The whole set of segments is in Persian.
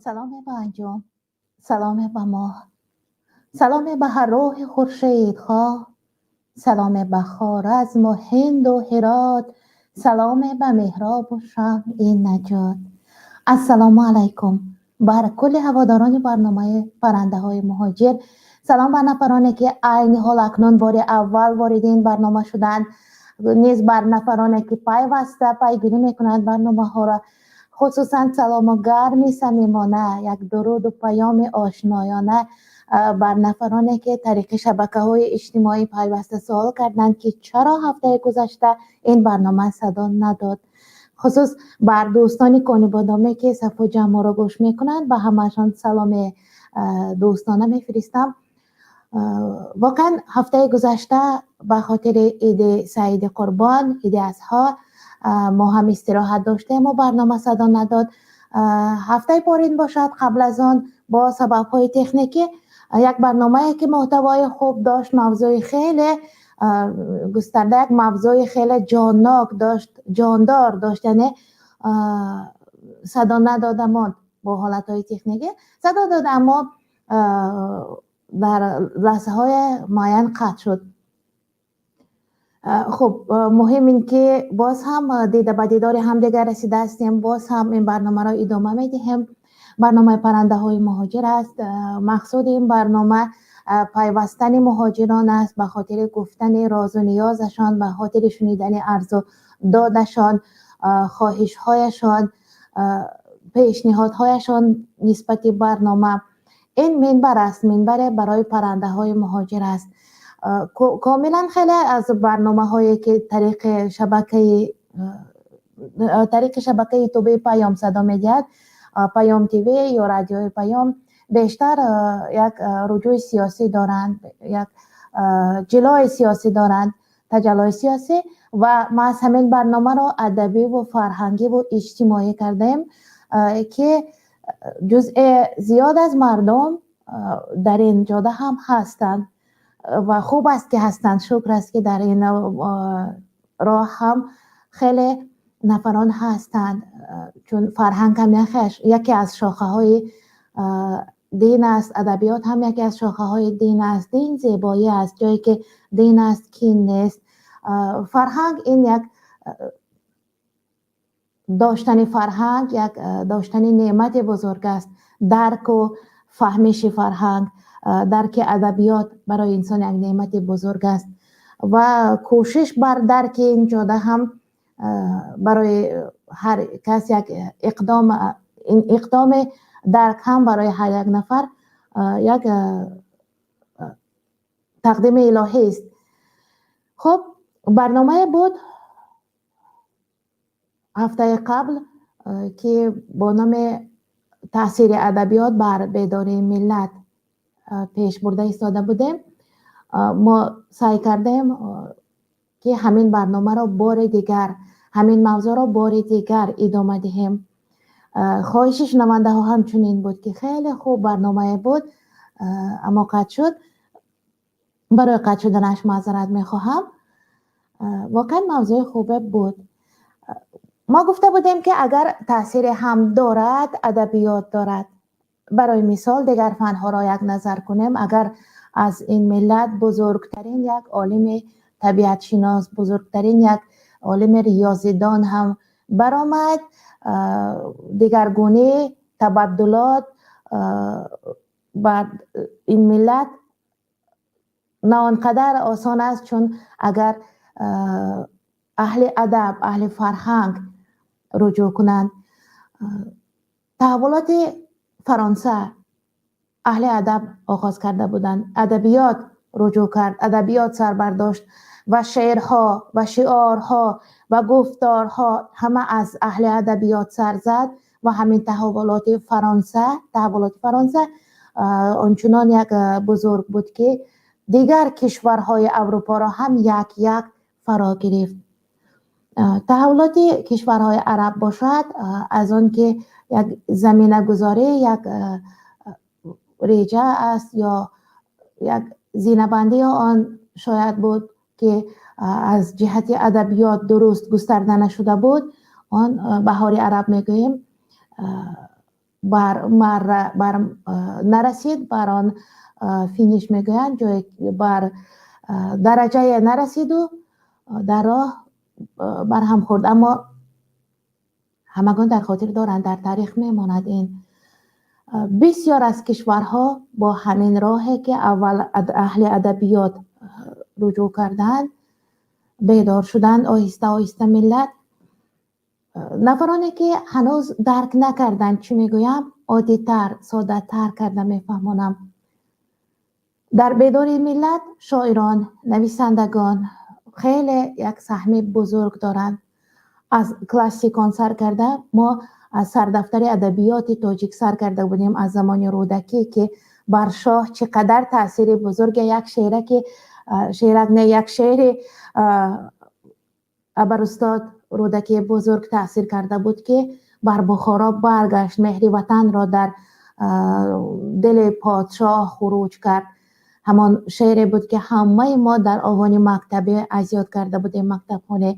سلام به انجام، سلام به ماه، سلام به هر روح خورشید خواه، سلام به خوارزم و هند و هرات، سلام به محراب و شمع نجات. السلام علیکم بر کل هواداران برنامه پرنده های مهاجر. سلام بر نفرانی که عین حال اکنون بار اول وارد این برنامه شدند، نیز بر نفرانی که پیوسته پیگیری میکنند برنامه ها را. خصوصا سلام و گرمی صمیمانه، یک درود و پیام آشنایانه بر نفرانی که طریق شبکه‌های اجتماعی پیوسته سوال کردند که چرا هفته گذشته این برنامه صدا نداد. خصوص بر دوستانی کنی بادامه که صفحه جمع را گوش میکنند، به همهشان سلام دوستانه میفرستم. واقعا هفته گذشته به خاطر عید سعید قربان، عید اضحی، ما هم استراحت داشتیم و برنامه صدا نداد. هفته پارین باشد، قبل از آن با سبب های تکنیکی یک برنامه که محتوای خوب داشت، موضوع خیلی گسترده، یک موضوع خیلی جانناک داشت، جاندار داشت، یعنی صدا ندادم با حالت های تکنیکی صدا داد، اما در لحظه های معین قطع شد. خب مهم این که باز هم دیده به دیدار هم دیگر رسیده هستیم، باز هم این برنامه را ادامه میدهیم. برنامه پرنده های مهاجر است. مقصود این برنامه پیوستن مهاجران است، به خاطر گفتن راز و نیازشان، به خاطر شنیدن عرض و دادشان، خواهش هایشان، پیشنهادهایشان نسبت برنامه. این منبر است، منبر برای پرنده های مهاجر است. کاملا خیلی از برنامه هایی که طریق شبکه یوتیوب پیام صدا میدهد، پیام تیوی یا رادیوی پیام، بیشتر یک رجوع سیاسی دارند، یک جلای سیاسی دارند، تجلای سیاسی، و ما از همین برنامه را ادبی و فرهنگی و اجتماعی کردیم که جزء زیاد از مردم در این جاده هم هستند و خوب است که هستند. شکر است که در این راه هم خیلی نفران هستند، چون فرهنگ هم یکی از شاخه های دین است، ادبیات هم یکی از شاخه های دین است. دین زیبایی است، جایی که دین است کین نیست. فرهنگ این یک داشتن فرهنگ، یک داشتن نعمت بزرگ است. درک و فهمش فرهنگ، درک ادبیات برای انسان یک نعمت بزرگ است و کوشش بر درک این جاده هم برای هر کس یک اقدام درک هم برای هر یک نفر یک تقدیم الهی است. خب برنامه بود هفته قبل که با نام تاثیر ادبیات بر بیداری ملت پیش برده ایستاده بودیم. ما سعی کردیم که همین برنامه را بار دیگر، همین موضوع را بار دیگر ادامه دهیم. خواهش شنونده ها همچنین بود که خیلی خوب برنامه بود، اما قطع شد. برای قطع شدنش معذرت میخواهم. واقعا موضوع خوبه بود. ما گفته بودیم که اگر تاثیر هم دارد، ادبیات دارد. برای مثال دیگر فنها را یک نظر کنیم. اگر از این ملت بزرگترین یک عالم طبیعت شناس، بزرگترین یک عالم ریاضیدان هم برآمد، دیگرگونه تبدلات بر این ملت نه آنقدر آسان است، چون اگر اهل ادب، اهل فرهنگ رجوع کنند. تحولات فرانسه اهل ادب آغاز کرده بودند، ادبیات رجوع کرد، ادبیات سر برداشت و شعرها و شعارها و گفتارها همه از اهل ادبیات سر زد و همین تحولات فرانسه آنچنان یک بزرگ بود که دیگر کشورهای اروپا را هم یک یک فرا گرفت. تحولات کشورهای عرب باشد، از آن که یک زمینه گذاری، یک ریجه است یا یک زینه‌بندی آن شاید بود که از جهت ادبیات درست گسترده نشده بود، آن بهار عرب میگوییم. نرسید، بر آن فینیش میگویند، جایی بر درجه نرسید و در راه بر هم خورد. اما همگان در خاطر دارند، در تاریخ میماند این. بسیار از کشورها با همین راهی که اول اهل ادبیات رجوع کردند، بیدار شدند آهسته آهسته ملت. نفرانی که هنوز درک نکردند چی میگویم، عادی تر ساده تر کرده میفهمانم. در بیداری ملت شاعران، نویسندگان خیلی یک سهم بزرگ دارند. از کلاسیکان سر کرده، ما از سردفتر ادبیات تاجیک سر کرده بودیم از زمان رودکی که بر شاه چقدر تاثیر بزرگ یک شعر ابر استاد رودکی بزرگ تاثیر کرده بود که بر بخارا برگشت، مهر وطن را در دل پادشاه خروج کرد. همان شعری بود که همه ما در آوان مکتبه از یاد کرده بودیم. مکتب خانه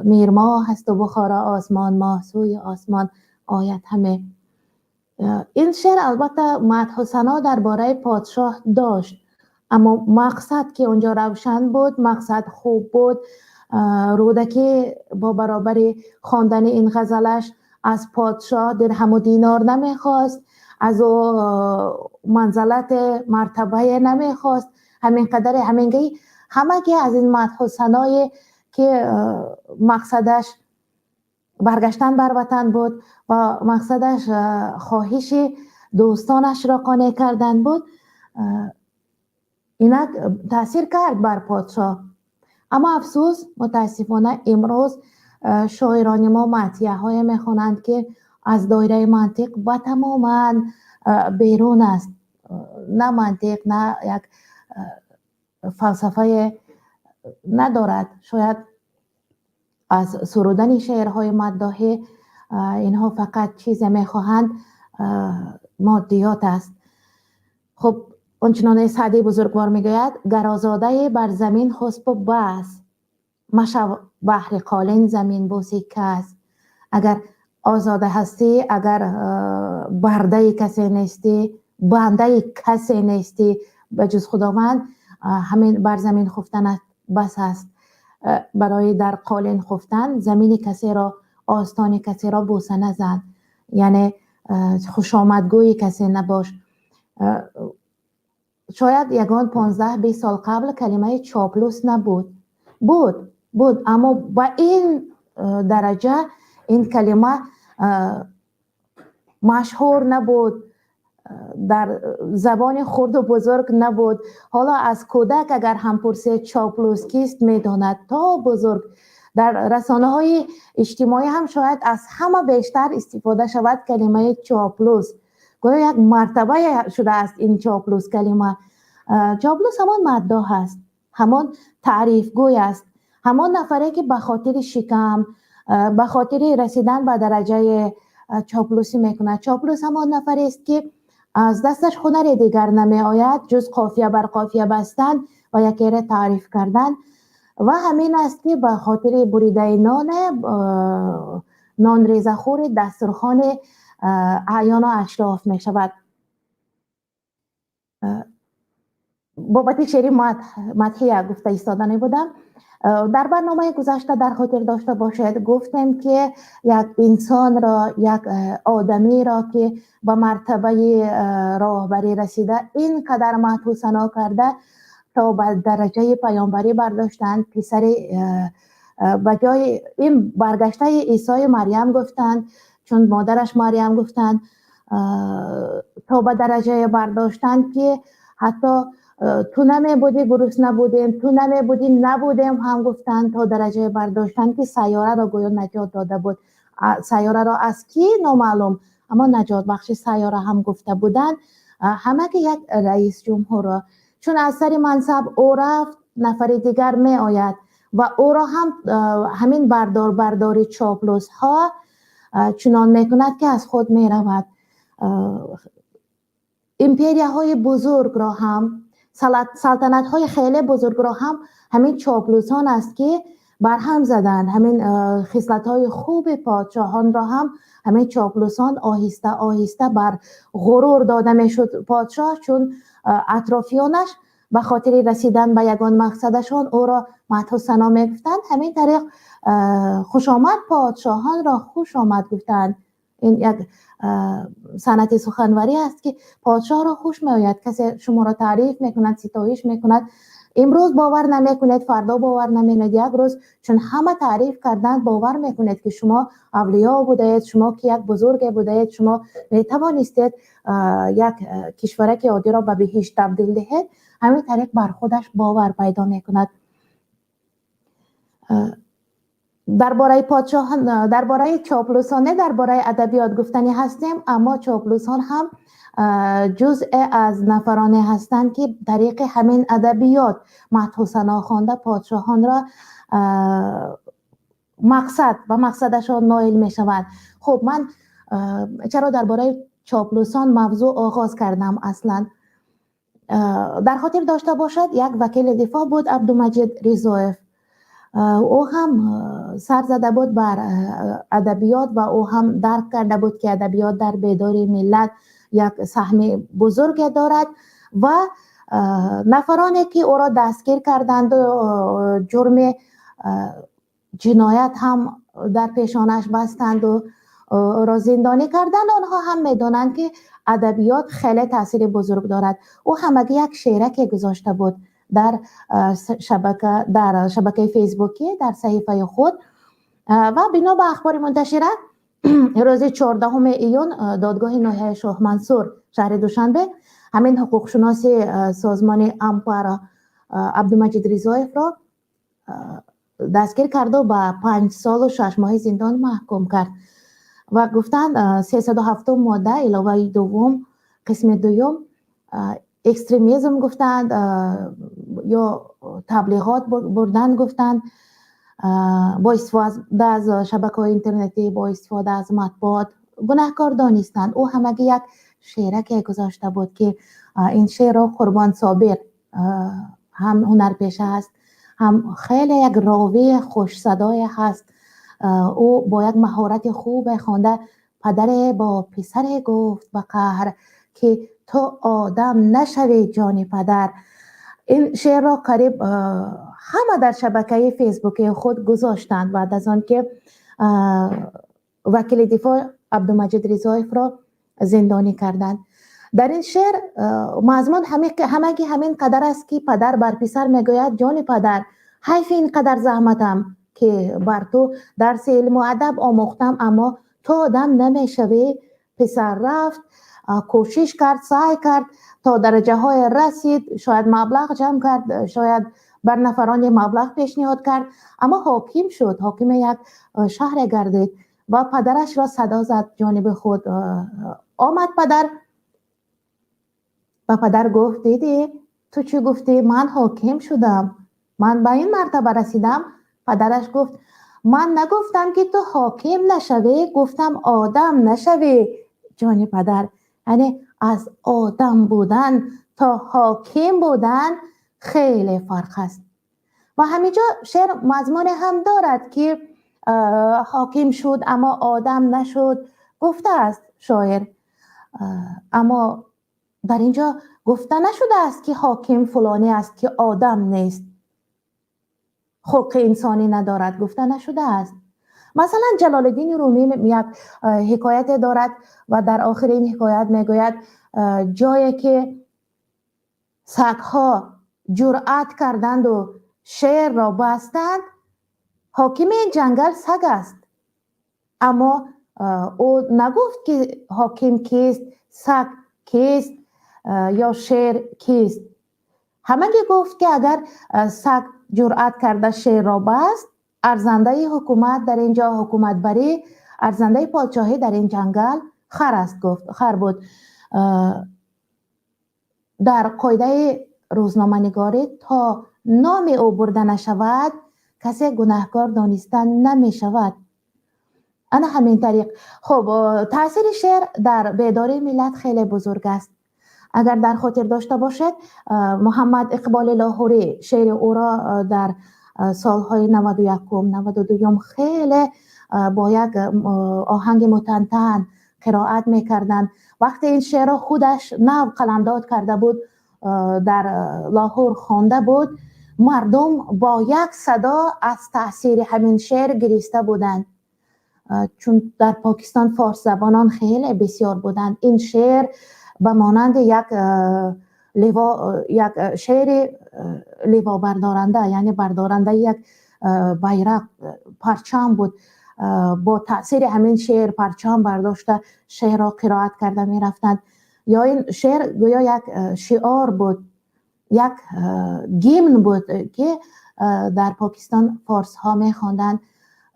میرما هست و بخارا آسمان، ماه سوی آسمان آیت همه. این شعر البته مدح و ثنا درباره پادشاه داشت، اما مقصد که اونجا روشن بود، مقصد خوب بود. رودکی با برابر خواندن این غزلش از پادشاه درهم و دینار نمیخواست، از او منزلت مرتبه نمیخواست، همین قدر همینگی همگی از این مدح و ثنای که مقصدش برگشتن بر وطن بود و مقصدش خواهش دوستانش را قانع کردن بود، اینک تاثیر کرد بر پادشاه. اما افسوس متاسفانه امروز شاعران ما مطیع های میخوانند که از دایره منطق و تماما بیرون است. نه منطق، نه یک فلسفه ندارد. شاید از سرودن شعرهای مداحی اینها فقط چیز میخواهند مادیات است. خب آنچنان سعدی بزرگوار میگوید گرازاده بر زمین خسب و بس، مشو بحر قالین زمین بوسی کس. اگر آزاده هستی، اگر برده کسی نیستی، بنده کسی نیستی به جز خداوند، همین بر زمین خفتن بس است. برای در قالین خفتن زمین کسی را، آستان کسی را بوسه نزن، یعنی خوشامدگوی کسی نباش. شاید یگان 15-20 سال قبل کلمه چاپلوس نبود، بود اما با این درجه این کلمه مشهور نبود، در زبان خرد و بزرگ نبود. حالا از کودک اگر هم پرسید چاپلوس کیست میداند، تا بزرگ در رسانه های اجتماعی هم شاید از همه بیشتر استفاده شود کلمه چاپلوس. گویا یک مرتبه شده است این چاپلوس کلمه. چاپلوس همان مداح است، همان تعریف گوی است، همان نفره که به خاطر شکم، به خاطر رسیدن به درجه چاپلوسی میکند. چاپلوس همان نفری است که از دستش هنر دیگر نمی آید جز قافیه بر قافیه بستن و یکی را تعریف کردن. و همین است که به خاطر بریده نان ریزخور دسترخوان اعیان و اشراف می شود. بابت شعری مدحی گفته ایستادنی بودم. در برنامه گذشته در خاطر داشته باشید گفتیم که یک انسان را، یک آدمی را که به مرتبه راهبری رسیده اینقدر مدح و ثنا کرده تا به درجه پیامبری برداشتند. پسر به جای این برگشته عیسی مریم گفتند، چون مادرش مریم گفتند، تا به درجه برداشتند که حتی تو نمی بودی گرسنه نبودیم، تو نمی بودی نبودیم هم گفتند، تا درجه برداشتن که سیاره را گویا نجات داده بود. سیاره را از کی نامعلوم، اما نجات بخش سیاره هم گفته بودند. همه که یک رئیس جمهور را چون از سر منصب او رفت، نفر دیگر می آید و او را هم همین برداری چاپلوس ها چنان می کند که از خود می رود. امپریا های بزرگ را هم، سلطنت های خیلی بزرگ را هم همین چاپلوسان است که برهم زدند. همین خصلت‌های خوب پادشاهان را هم همین چاپلوسان آهسته آهسته بر غرور داده میشد پادشاه، چون اطرافیانش به خاطر رسیدن به یگان مقصدشان او را مدح و ثنا میگفتند. همین طریق خوش آمد پادشاهان را خوش آمد گفتند. این یک سنت سخنوری است که پادشاه را خوش میآید. کسی شما را تعریف میکند، ستایش میکند، امروز باور نمیکنید، فردا باور نمیکنید، یک روز چون همه تعریف کردند باور میکنید که شما اولیا بودید، شما که یک بزرگ بودید، شما میتوانستید یک کشورک عادی را به بهشت تبدیل دهید. همین طریق بر خودش باور پیدا میکند. درباره پادشاهان، درباره چاپلوسانه، درباره ادبیات گفتنی هستیم، اما چاپلوسان هم جزء از نفرانی هستند که طریق همین ادبیات مدح و ثنا خوانده پادشاهان را مقصد و مقصدشان نائل می شوند. خب من چرا درباره چاپلوسان موضوع آغاز کردم؟ اصلا در خاطر داشته باشد یک وکیل دفاع بود، عبدالمجید رضایف. او هم سر زده بود بر ادبیات و او هم درک کرده بود که ادبیات در بیداری ملت یک سهم بزرگ دارد و نفرانی که او را دستگیر کردند و جرم جنایت هم در پیشانش بستند و را زندانی کردند، آنها هم میدانند که ادبیات خیلی تاثیر بزرگ دارد. او همگی یک شعرک گذاشته بود در شبکه فیسبوکی، در صحیفه خود و بنا به اخبار منتشره روز 14 ایون دادگاه ناحیه شاه منصور شهر دوشنبه همین حقوق شناسی سازمان امپارا عبدالمجید رضایف را دستگیر کرد و به 5 سال و 6 ماه زندان محکوم کرد و گفتند 307 ماده علاوه دوم قسم دوم اکستریمیزم گفتند یا تبلیغات بردن گفتند، با استفاده از شبکه‌های اینترنتی، با استفاده از مطبوعات گناهکار دانستند. او همگی یک شعرک گذاشته بود که این شعر را قربان صابر هم هنرپیشه است، هم خیلی یک راوی خوش صدای هست. او با یک مهارت خوب خوانده پدر با پسر گفت به قهر که تو آدم نشوی جان پدر. این شعر را قریب همه در شبکه فیسبوکی خود گذاشتند بعد از آن که وکیل دفاع عبدالمجید رضایف را زندانی کردند. در این شعر مضمون همگی همین قدر است که پدر بر پسر میگوید جان پدر حیف این قدر زحمتم که بر تو درس علم و ادب آموختم اما تو آدم نمیشوی. پسر رفت، کوشش کرد، سعی کرد تا درجه های رسید، شاید مبلغ جمع کرد، شاید بر نفران مبلغ پیشنهاد کرد، اما حاکم شد، حاکم یک شهر گردید و پدرش را صدا زد جانب خود. آمد پدر و پدر گفت دیدی تو چی گفتی؟ من حاکم شدم، من به این مرتبه رسیدم. پدرش گفت من نگفتم که تو حاکم نشوی، گفتم آدم نشوی جان پدر. یعنی از آدم بودن تا حاکم بودن خیلی فرق است. و همینجا شعر مضمون هم دارد که حاکم شد اما آدم نشد، گفته است شاعر، اما در اینجا گفته نشده است که حاکم فلانی است که آدم نیست، حق انسانی ندارد، گفته نشده است. مثلا جلال الدین رومی یک حکایت دارد و در آخر این حکایت میگوید جایی که سگ‌ها جرأت کردند و شیر را بستند، حاکم این جنگل سگ است، اما او نگفت که حاکم کیست، سگ کیست یا شیر کیست. همگی گفت که اگر سگ جرأت کرده شیر را بست، ارزنده حکومت در اینجا حکومت بری، ارزنده پادشاهی در این جنگل خر است. گفت خر بود. در قاعده روزنامه نگاری تا نام او برده نشود کسی گناهکار دانسته نمی شود. انا همین طریق. خب تاثیر شعر در بیداری ملت خیلی بزرگ است. اگر در خاطر داشته باشد محمد اقبال لاهوری شعر او را در سالهای 91 92 خیلی با یک آهنگ متنتن قرائت میکردن. وقتی این شعر خودش نو قلمداد کرده بود در لاهور خوانده بود، مردم با یک صدا از تاثیر همین شعر گریسته بودند، چون در پاکستان فارس زبانان خیلی بسیار بودند. این شعر به مانند یک شعر لیوا بردارنده، یعنی بردارنده یک بیرق پرچم بود. با تاثیر همین شعر پرچم برداشته شعر را قرائت کرده می رفتند. یا این شعر گویا یک شعار بود، یک گیمن بود که در پاکستان فارس ها می خواندند: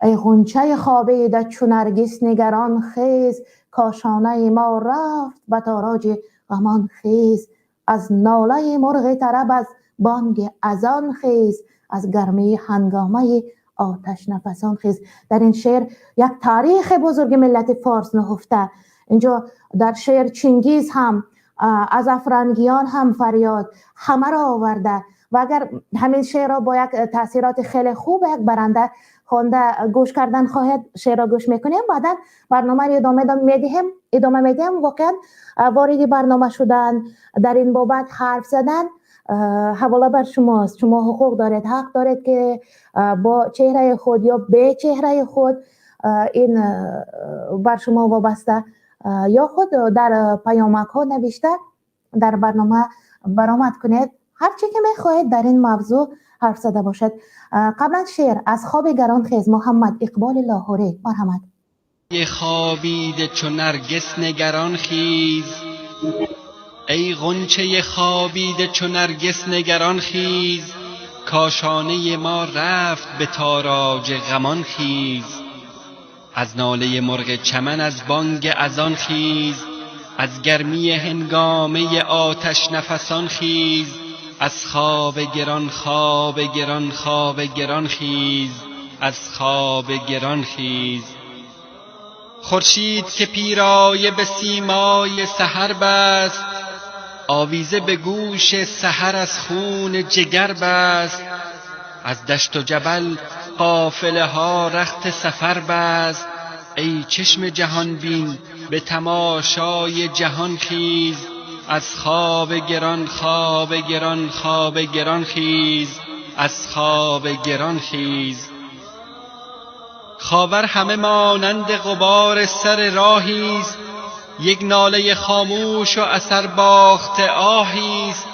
ای غنچه خوابیده چو نرگس نگران خیز، کاشانه ما رفت به تاراج غمان خیز. از ناله مرغ طرب از بانگ اذان خیز، از گرمی هنگامه آتش نفسان خیز. در این شعر یک تاریخ بزرگ ملت فارس نهفته. اینجا در شعر چنگیز هم از افرنگیان هم فریاد همه را آورده. و اگر همین شعر را با یک تاثیرات خیلی خوب یک برنده خوانده گوش کردن خواهد، شعر را گوش میکنیم، بعدا برنامه را ادامه میدیم. واقعا وارد برنامه شدن، در این بابت حرف زدن حواله بر شماست. شما حقوق دارید، حق دارید که با چهره خود یا به چهره خود این بر شما وابسته یا خود در پیامک ها نوشته در برنامه برآمد کنید. هر چی که میخواهید در این موضوع حرف زده باشد. قبلا شعر از خواب گران خیز، محمد اقبال لاهوری. مرحمت. خوابیده چو نرگس نگران خیز، ای غنچه خوابیده چو نرگس نگران خیز، کاشانه ما رفت به تاراج غمان خیز. از ناله مرغ چمن از بانگ اذان خیز، از گرمی هنگامه آتش نفسان خیز. از خواب گران خواب گران خواب گران خیز، از خواب گران خیز. خورشید که پیرایه به سیمای سحر بست، آویزه به گوش سحر از خون جگر بست. از دشت و جبل قافله ها رخت سفر بست، ای چشم جهان بین به تماشای جهان خیز. از خواب گران خواب گران خواب گران خیز، از خواب گران خیز. خاور همه مانند غبار سر راهیست، یک ناله خاموش و اثر باخته آهیست.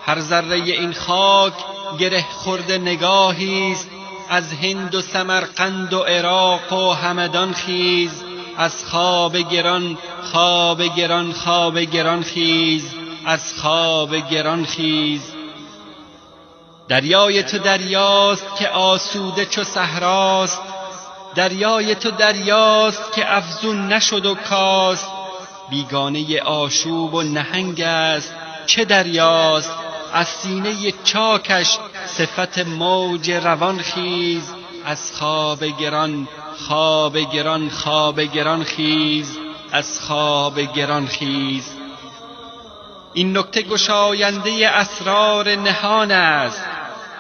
هر ذره این خاک گره خورده نگاهیست، از هند و سمرقند و عراق و همدان خیز. از خواب گران خواب گران خواب گران خیز، از خواب گران خیز. دریای تو دریاست که آسوده چو صحراست، دریای تو دریاست که افزون نشد و کاست. بیگانه آشوب و نهنگ است چه دریاست، از سینه چاکش صفت موج روان خیز. از خواب گران خواب گران خواب گران خیز، از خواب گران خیز. این نکته گشاینده اسرار نهان است،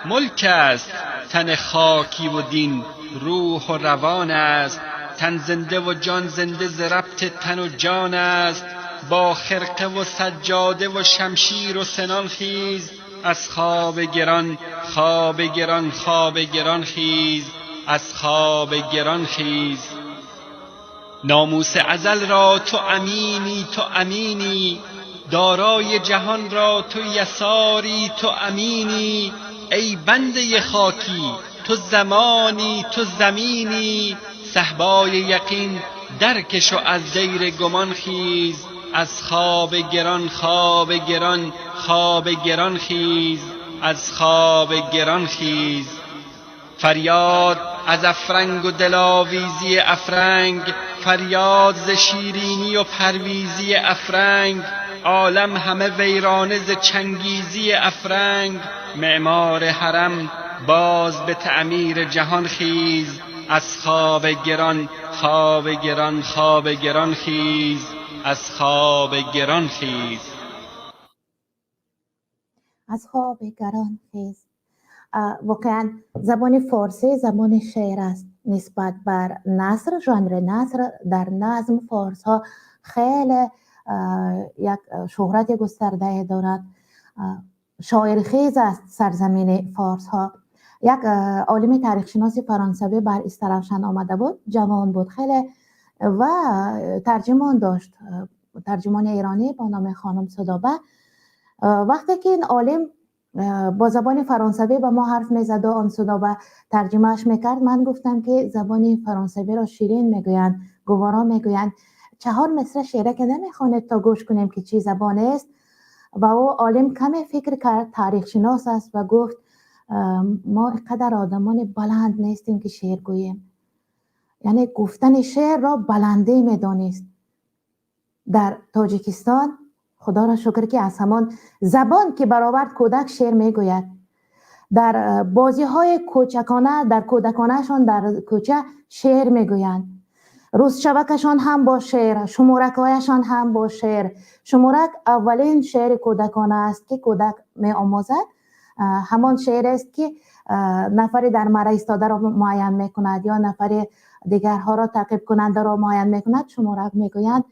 ملک است تن خاکی و دین روح و روان است. تن زنده و جان زنده ز ربط تن و جان است، با خرقه و سجاده و شمشیر و سنان خیز. از خواب گران خواب گران خواب گران خیز، از خواب گران خیز. ناموس ازل را تو امینی تو امینی، دارای جهان را تو یساری تو امینی. ای بنده خاکی تو زمانی تو زمینی، صهبای یقین درکش و از دیر گمان خیز. از خواب گران خواب گران خواب گران خیز، از خواب گران خیز. فریاد از افرنگ و دلاویزی افرنگ، فریاد ز شیرینی و پرویزی افرنگ. عالم همه ویرانه ز چنگیزی افرنگ، معمار حرم باز به تعمیر جهان خیز. از خواب گران خواب گران خواب گران خیز، از خواب گران خیز. از خواب گران خیز. واقعا زبان فارسی زبان شعر است. نسبت بر نثر، ژانر نثر در نظم فارس ها خیلی یک شهرت گسترده دارد. شاعر خیز است سرزمین فارس ها. یک عالم تاریخ شناسی فرانسوی بر استرافشان آمده بود، جوان بود خیلی و ترجمان داشت، ترجمان ایرانی با نام خانم صدابه. وقتی که این عالم با زبان فرانسوی با ما حرف میزد و آن صدابه ترجمهش میکرد، من گفتم که زبان فرانسوی را شیرین میگویند، گوارا میگویند، 4 مصرع شعره که نمیخواند تا گوش کنیم که چی زبان است. و او عالم کمی فکر کرد، تاریخ شناس است و گفت ما اینقدر آدمان بلند نیستیم که شعر گوییم. یعنی گفتن شعر را بلندی میدانست. در تاجیکستان خدا را شکر که از همان زبان که برآورد کودک شعر میگوید. در بازی های کوچکانه، در کودکانهشان در کوچه شعر میگویند. روز شبکشان هم با شعر، شمورک هایشان هم با شعر. شمورک اولین شعر کودکانه است که کودک می آموزد. همان شعر است که نفری در مره ایستاده را معین میکند یا نفری دیگرها را تعقیب کننده را معین میکند. شمورک میگویند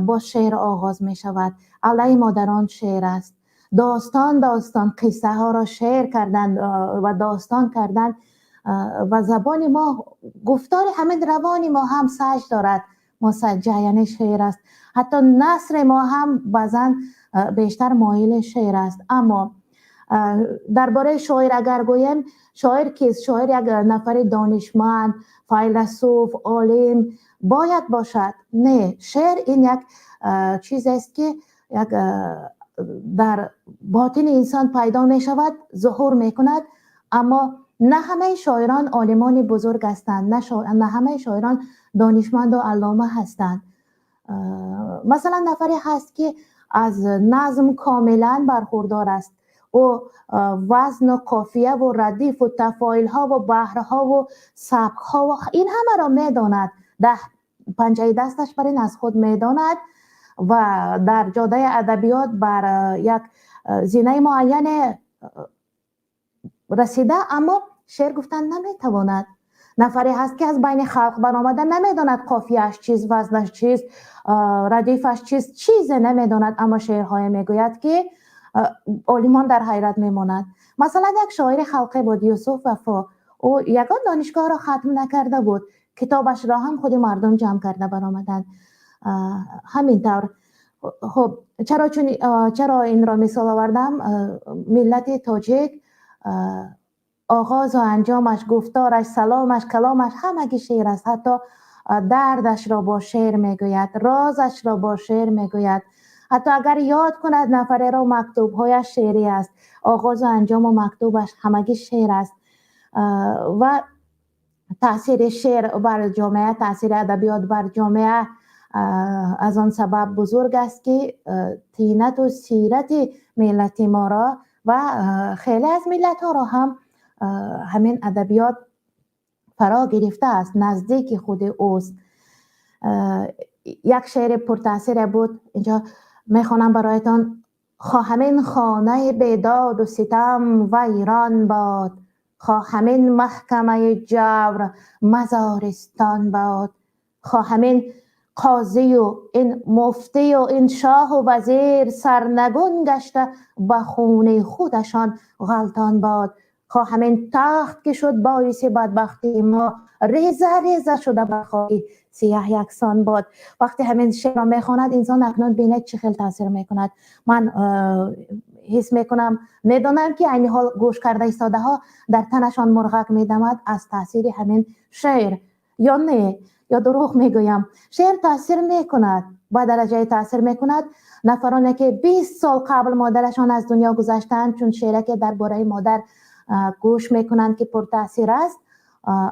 با شعر آغاز می شود. علیه مادران شعر است. داستان قصه ها را شعر کردند و داستان کردند و زبان ما، گفتار همین روانی ما هم سج دارد، مسجع یعنی شعر است. حتی نثر ما هم بعضا بیشتر مایل شعر است. اما درباره شاعر اگر گویم، شاعر کیست؟ شاعر یک نفر دانشمند، فیلسوف، عالم باید باشد؟ نه، شعر این یک چیز است که یک در باطن انسان پیدا می شود، ظهور می کند. اما نه همه شاعران عالمان بزرگ هستند، نه همه شاعران دانشمند و علامه هستند. مثلا نفری هست که از نظم کاملا برخوردار است، او وزن و قافیه و ردیف و تفاعل ها و بحر ها و سبک ها و این همه را می داند، پنجه دستش بر این از خود می داند و در جاده ادبیات بر یک زینه معین رسیده، اما شعر گفتن نمیتواند. نفری هست که از بین خلق برآمده، نمیداند قافیه‌اش چیست، وزنش چیست، ردیفش چیست، چیز نمیداند، اما شعرهای میگوید که عالمان در حیرت میماند. مثلا یک شاعر خلقی بود، یوسف وفا. او یگان دانشگاه را ختم نکرده بود، کتابش را هم خود مردم جمع کرده برآمدند. همینطور خب چرا این را مثال آوردم؟ ملت تاجیک آغاز و انجامش، گفتارش، سلامش، کلامش همگی شعر است. حتی دردش را با شعر میگوید، رازش را با شعر میگوید. حتی اگر یاد کند نفره را، مکتوب‌هایش شعری است. آغاز و انجام و مکتوبش همگی شعر است. و تاثیر شعر بر جامعه، تاثیر ادبیات بر جامعه از آن سبب بزرگ است که طینت و سیرت ملت ما را و خیلی از ملت ها را هم همین ادبیات فرا گرفته است، نزدیک خود اوست. یک شعر پرتاثیر بود، اینجا میخوانم برایتان. همین خانه بیداد و ستم و ایران باد، همین محکمه جور مزارستان باد، همین قاضی و این مفتی و این شاه و وزیر سرنگون گشته به خون خودشان غلطان باد، همین تخت که شد باعث بدبختی ما ریزه ریزه شده به خاک سیاه یکسان باد. وقتی همین شعر را میخواند انسان اکنون بینه چه خیلی تاثیر میکند. من حس میکنم، میدانم که این حال گوش کرده ایستاده ها در تنشان مرغک میدمد از تاثیر همین شعر. یا نه، یا دروغ میگویم؟ شعر تاثیر میکند، با درجه تاثیر میکند. نفرانی که 20 سال قبل مادرشان از دنیا گذشتند، چون شعری که درباره مادر گوش میکنند که پر تاثیر است،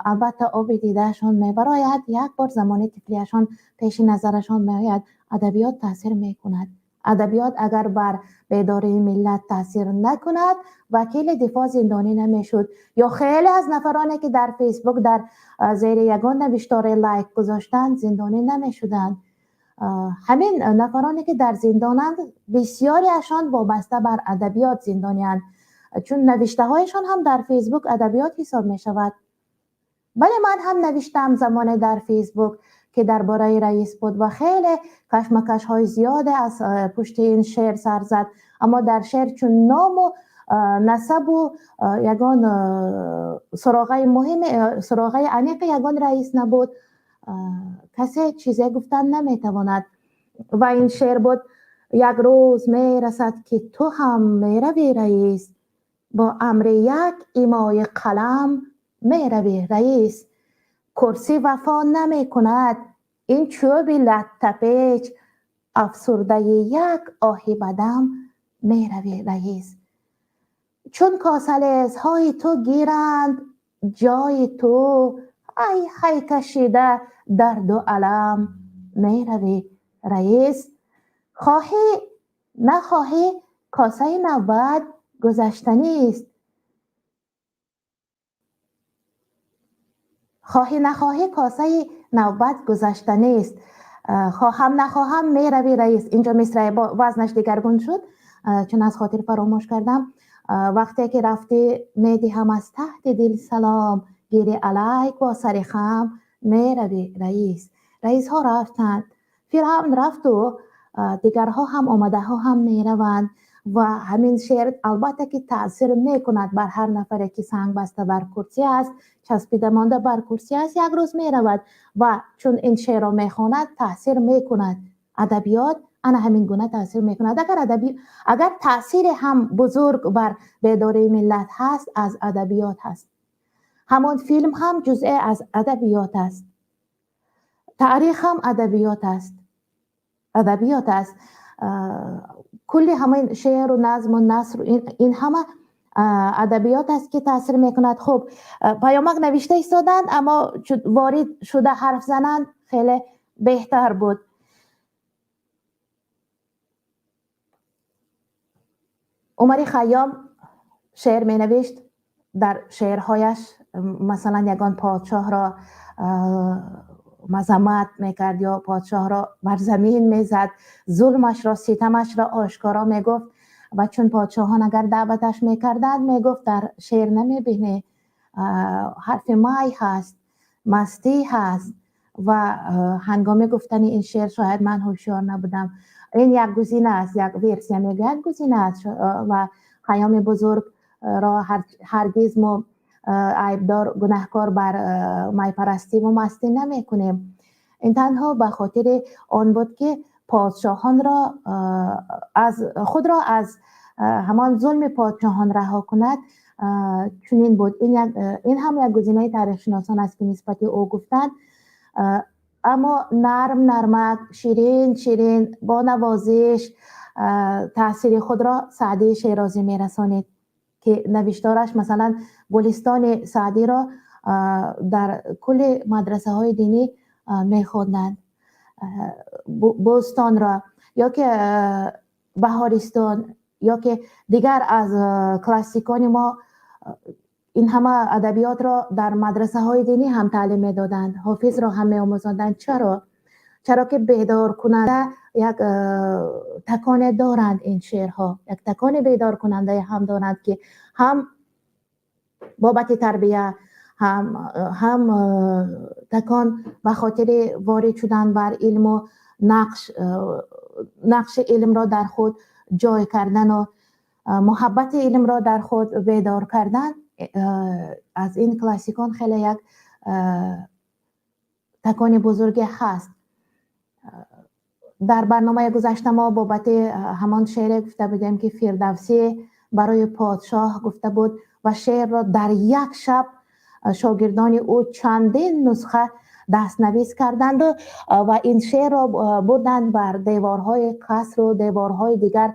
البته آب دیدهشان میبراید، یک بار زمان طفلیشان پیش نظرشان میآید. ادبیات تاثیر میکند. ادبیات اگر بر بیداری ملت تاثیر نکند، وکیل دفاع زندانی نمیشد. یا خیلی از نفرانی که در فیسبوک در زیر یگان نوشتار لایک گذاشتند زندانی نمیشدند. همین نفرانی که در زندانند، بسیاری اشان وابسته بر ادبیات زندانیند. چون نوشته هایشان هم در فیسبوک ادبیات حساب می شود. بله من هم نوشتم زمان در فیسبوک که درباره رئیس بود و خیلی کشمکش های زیاده از پشت این شعر سر زد، اما در شعر چون نام و نسب و یگان سراغه مهم، سراغه عمیق یگان رئیس نبود، کسی چیزی گفتن نمیتواند. و این شعر بود: یک روز میرسد که تو هم میروی رئیس، با امر یک ایمای قلم میروی رئیس. کرسی وفا نمی کند این چوبی لطپیچ، افسرده یک آهی بدم میروی رئیس. چون کاسلیز های تو گیرند جای تو، ای خی کشیده درد و علم میروی رئیس. خواهی نخواهی کاسه نوبت گذشتنی است، خواهی نخواهی کاسه نوبت گذشتنی است. خواهم نخواهم میروی رئیس. اینجا مصرع با وزنش دیگرگون شد چون از خاطر فراموش کردم. وقتی که رفتی میدهم از تحت دل سلام، گیری علیک با سر خم میروی رئیس. رئیس ها رفتند، فرعون رفت و دیگرها هم آمده ها هم میروند و همین شعر البته که تأثیر میکند بر هر نفری که سنگ بسته بر کرسی است، چسبیده مانده بر کرسی است، یک روز میرود و چون این شعر را میخواند تأثیر میکند. ادبیات انا همین گونه تأثیر میکند. اگر تأثیر هم بزرگ بر بیداری ملت هست، از ادبیات هست. همون فیلم هم جزء از ادبیات است، تاریخ هم ادبیات است. ادبیات است. کلی همین شعر و نظم و نثر این همه ادبیات است که تاثیر میکند. خب پیامک نوشته ایستادند، اما وارد شده حرف زنند خیلی بهتر بود. عمر خیام شعر می نوشت. در شعرهایش مثلا یگان پادشاه را مذمت میکرد یا پادشاه را بر زمین میزد، ظلمش را ستمش را آشکارا میگفت و چون پادشاهان اگر دعوتش میکردند میگفت در شعر نمیبینی حرف مای هست، مستی هست و هنگام گفتن این شعر شاید من هوشیار نبودم. این یک گزینه است، یک ورسیون، یک گزینه است و خیام بزرگ را هرگز ما عیبدار گناهکار بر می پرستی و مستی نمی کنیم. این تنها به خاطر آن بود که پادشاهان را خود را از همان ظلم پادشاهان رها کند. چنین بود. این هم یک گزینه تاریخ شناسان است که نسبت او گفتند. اما نرمک، شیرین با نوازش تاثیر خود را سعدی شیرازی می رسانید که نوشتارش مثلا گلستان سعدی را در کل مدرسه های دینی می خوندند، بوستان را یا که بهارستان یا که دیگر از کلاسیکان ما این همه ادبیات را در مدرسه های دینی هم تعلیم می دادند، حافظ را هم می آموزاندند. چرا که بیدار کننده یک تکان دارند این شعرها، یک تکان بیدار کننده هم دارند که هم بابت تربیه هم تکان به خاطر وارد شدن بر علم و نقش علم را در خود جای کردن و محبت علم را در خود بیدار کردن. از این کلاسیکان خیلی یک تکان بزرگی هست. در برنامه گذشته ما بابت همان شعر گفته بودیم که فردوسی برای پادشاه گفته بود و شعر را در یک شب شاگردان او چندین نسخه دستنویس کردند و این شعر را بردند بر دیوارهای قصر و دیوارهای دیگر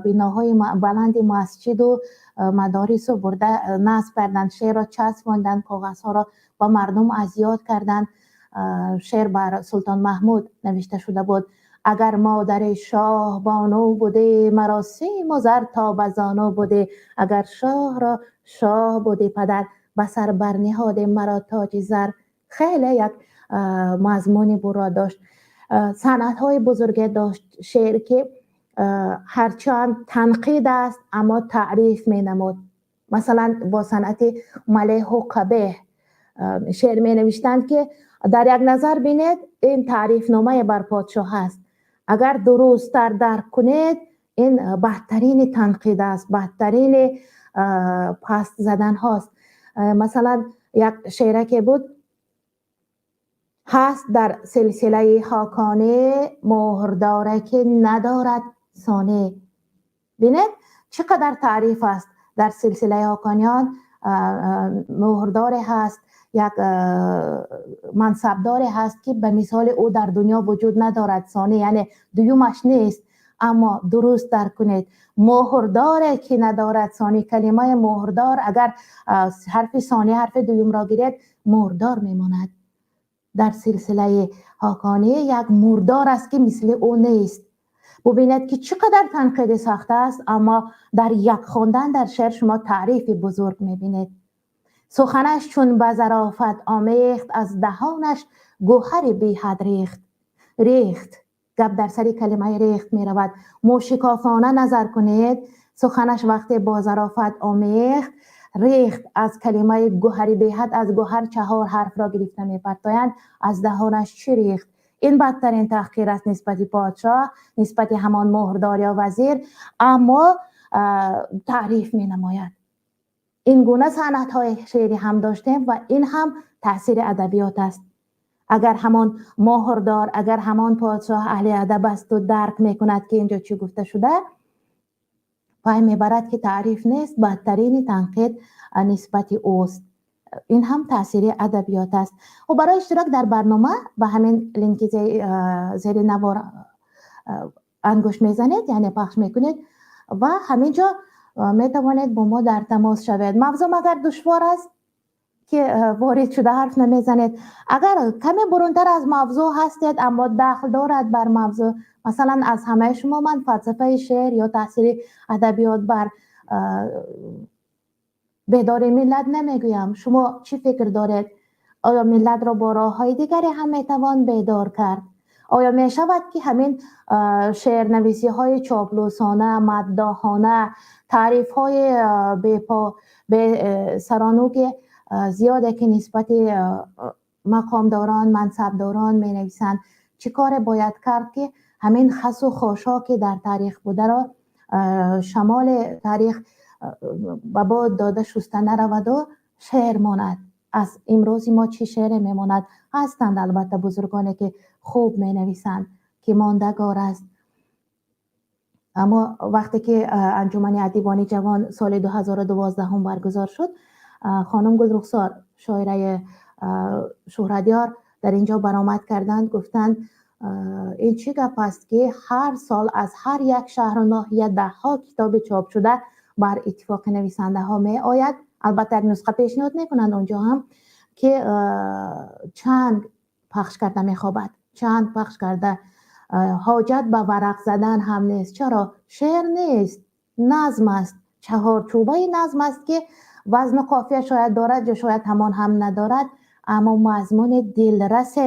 بناهای بلند مسجد و مدارس و برده نصب کردند. شعر را چسباندند، کاغذها را با مردم اذیت کردند. شعر بر سلطان محمود نوشته شده بود: اگر مادر شاه بانو بوده، مراسم و زر تا بزانو بوده. اگر شاه را شاه بوده پدر، بسر برنهاده مرا تاج زر. خیلی یک مضمون برا داشت. صنعت های بزرگی داشت شعر که هرچند تنقید است اما تعریف می نمود. مثلا با صنعت ملیح و قبیح شعر می نوشتند که در یک نظر بینید این تعریف نامه بر پادشاه است، اگر درست تر درک کنید این بدترین تنقید است، بدترین پست زدن هاست. مثلا یک شعره که بود، هست در سلسله خاکانه مهرداره که ندارد سانه. بینید چقدر تعریف است. در سلسله خاکانیان مهرداره هست، یک منصبدار هست که به مثال او در دنیا وجود ندارد، ثانی یعنی دویومش نیست. اما درست درک کنید، مهرداره که ندارد ثانی، کلمه مهردار اگر حرف ثانی حرف دویم را گیرید مهردار میماند. در سلسله خاکانی یک مردار است که مثل او نیست. ببینید که چقدر تنقید سخت است، اما در یک خواندن در شعر شما تعریف بزرگ میبینید. سخنش چون به ظرافت آمیخت، از دهانش گوهر بی حد ریخت. گپ در سر کلمه ریخت می رود. موشکافانه نظر کنید، سخنش وقتی با ظرافت آمیخت ریخت. از کلمه گوهر بی حد، از گوهر 4 حرف را گرفته می پرتایند. از دهانش چی ریخت؟ این بدترین تحقیر است نسبت پادشاه، نسبت همان مهردار یا وزیر، اما تعریف می نماید. این گونه صنعت های شعری هم داشتیم و این هم تاثیر ادبیات است. اگر همان مهردار، اگر همان پادشاه اهل ادب است و درک میکند که اینجا چی گفته شده، پای میبرد که تعریف نیست، بدترین تنقید نسبت اوست. این هم تاثیر ادبیات است. و برای اشتراک در برنامه به همین لینک زیر نوار انگشت میزنید، یعنی پخش میکنید و همینجا میتوانید با ما در تماس شوید. موضوع اگر دشوار است که وارد شده حرف نمیزنید، اگر کمی برونتر از موضوع هستید اما دخل دارد بر موضوع، مثلا از همه شما من فلسفه شعر یا تاثیر ادبیات بر بیداری ملت نمیگویم. شما چی فکر دارید؟ آیا ملت را با راه های دیگری هم میتوان بیدار کرد؟ آیا می شود که همین شعر نویسی های چاپلوسانه، مداحانه، تعریف های به سرانوگ زیاده که نسبت مقامداران، منصبداران می نویسند، چی کار باید کرد که همین خس و خاشاک که در تاریخ بوده را شمال تاریخ به باد داده شسته نرود و شعر ماند؟ از امروزی ما چی شعر میماند؟ هستند البته بزرگانی که خوب می نویسند که ماندگار است. اما وقتی که انجمن ادیبان جوان سال 2012 برگزار شد، خانم گلرخسار شاعره شهردیار در اینجا برآمد کردند، گفتند این چی گپ است که هر سال از هر یک شهر و ناحیه 10 کتاب چاپ شده بر اتفاق نویسنده ها می آید. البته نسخه پیشنهاد میکنند اونجا هم که چند پخش کرده میخوابد، چند پخش کرده، حاجت به ورق زدن هم نیست. چرا؟ شعر نیست، نظم است، 4 چوبه نظم است که وزن و قافیه شاید دارد یا شاید همان هم ندارد، اما مضمون دلرس،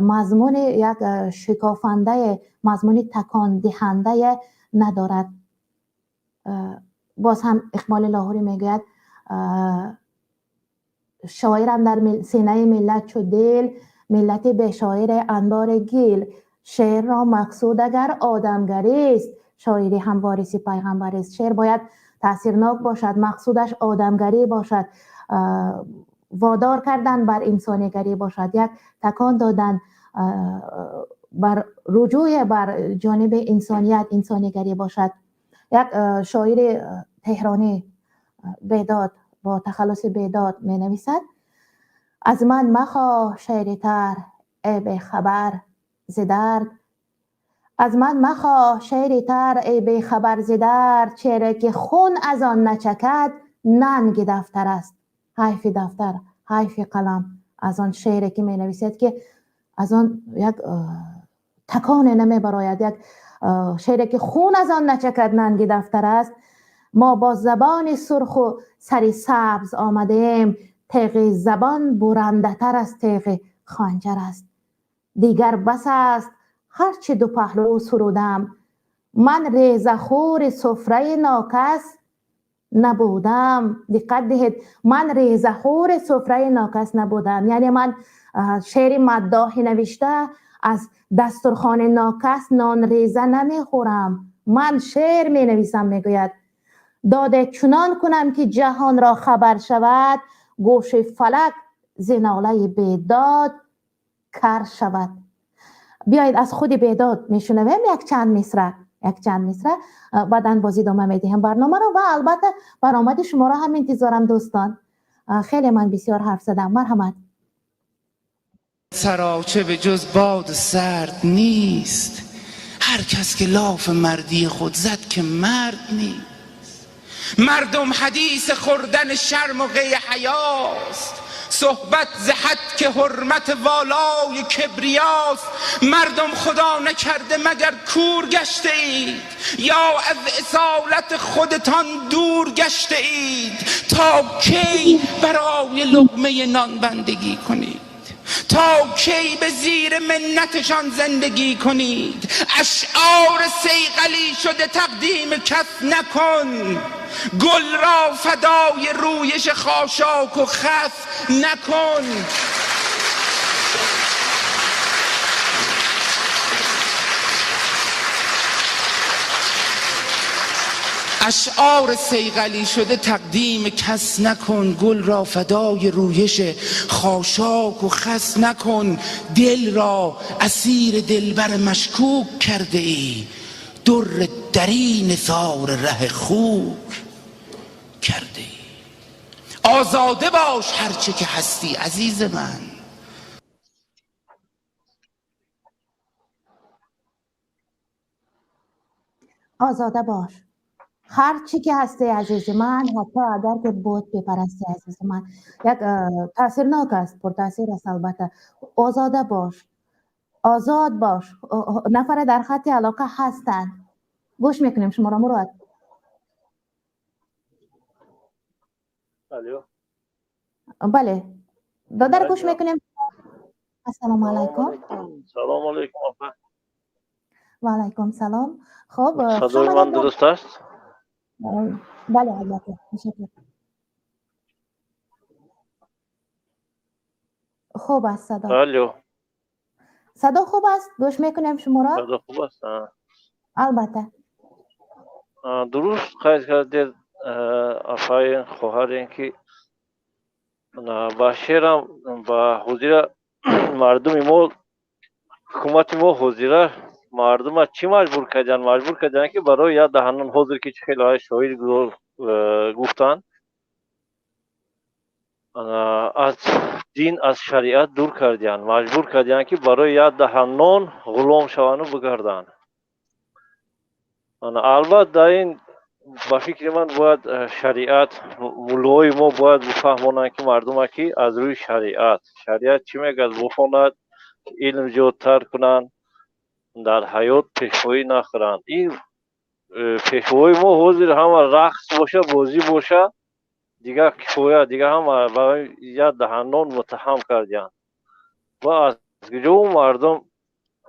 مضمون یک شکافنده، مضمون تکان دهنده ندارد. باز هم اقبال لاهوری میگوید شاعرم در سینه ملت چو دل، ملت به شاعر انبار گیل. شعر را مقصود اگر آدمگری است، شاعری هم وارث پیغمبر است. شعر باید تاثیرناک باشد، مقصودش آدمگری باشد، وادار کردن بر انسانیگری باشد، یک تکان دادن بر رجوع بر جانب انسانیت، انسانیگری باشد. یک شاعر تهرانی بیداد با تخلص بیداد می نویسد: از من مخواه شعر تر ای بی خبر ز درد، از من مخواه شعر تر ای بی خبر ز درد، چهره که خون از آن نچکد ننگ دفتر است. حیف دفتر، حیف قلم از آن شعری که می نویسد که از آن یک تکان نمی براید، یک شعری که خون از آن نچکد ننگ دفتر است. ما با زبان سرخ و سری سبز آمدیم، تیغ زبان برنده تر از تیغ خنجر است. دیگر بس است هرچه دو پهلو سرودم، من ریزخور سفره ناکس، نبودم. دقت دهید من ریزه‌خور سفره ناکس نبودم. یعنی من شعر مداحی نوشته از دسترخوان ناکس نان ریزه نمیخورم. من شعر می نویسم، میگوید داده چنان کنم که جهان را خبر شود، گوش فلک ز ناله بیداد کر شود. بیایید از خود بیداد میشنویم یک چند مصرع بعداً باز ادامه میدیم برنامه رو و البته برآمد شما را هم انتظارم دوستان. خیلی من بسیار حرف زدم. مرحمت. سراچه به جز باد سرد نیست، هر کس که لاف مردی خود زد که مرد نیست. مردم حدیث خوردن شرم و قی حیاست، صحبت ز حد که حرمت والای کبریاست. مردم خدا نکرده مگر کور گشته اید، یا از اصالت خودتان دور گشته اید؟ تا کی برای لقمه نان بندگی کنید؟ تا کی به زیر منتشان زندگی کنید؟ اشعار صیقلی شده تقدیم کس نکن، گل را فدای رویش خاشاک و خس نکن. اشعار صیقلی شده تقدیم کس نکن، گل را فدای رویش خاشاک و خس نکن. دل را اسیر دلبر مشکوک کرده ای، در دری نثار ره خوک کرده ای. آزاده باش هرچه که هستی عزیز من. آزاده باش هر چی که هستی عزیز من، حتی اگر که بت بپرستی عزیز من. یک تاثیرناک است، پر تاثیر است البته. آزاده باش، آزاد باش. نفر در خط علاقه هستند. گوش میکنیم شما را مراد. بله دادر گوش میکنیم. السلام علیکم. سلام علیکم. و علیکم سلام. خب صدای من درست است؟ بله البته. تشکر. خوب است صدا. الو. صدا خوب است. گوش میکنیم شما را. صدا خوب است. البته. درست خیلی کردید آفرین خواهرین که با شیرم با حضور مردم ما، حکومت ما حضور مردم چی مجبور کردن که برای یاد دهنان حضور که خیلی های شاید گفتن از دین از شریعت دور کردن، مجبور کردن که برای یاد دهنان غلام شوند و بگردن. البته در این با فکر من باید شریعت مولای ما باید بفهمونند که مردم که از روی شریعت چی میگه بفهمند، علم زیادتر کنند، در حیات پیشوایی نخورند. این پیشوایی ما حاضر هم رقص باشه بازی باشه دیگه کفایه، دیگه هم برای یاد دهنان متهم کردن و از کجا مردم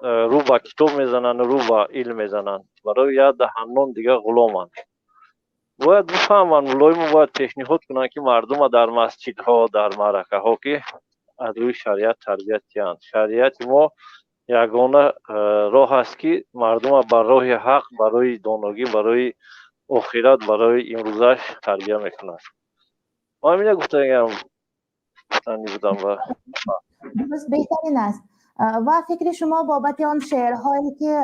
رو با کتاب میزنن رو با علم میزنن، برای یاد دهنان دیگه غلامند. باید بفهمن مولای ما باید پیشنهاد کنن که مردم در مسجد ها در معرکه ها که از روی شریعت تربیت کنند. شریعت ما یگانه راه است که مردم بر راه حق، برای دانایی، برای آخرت، برای امروزش تربیت میکنند. ما همین گفتم بودم و درست بهترین است. و فکر شما بابت آن شعرهایی که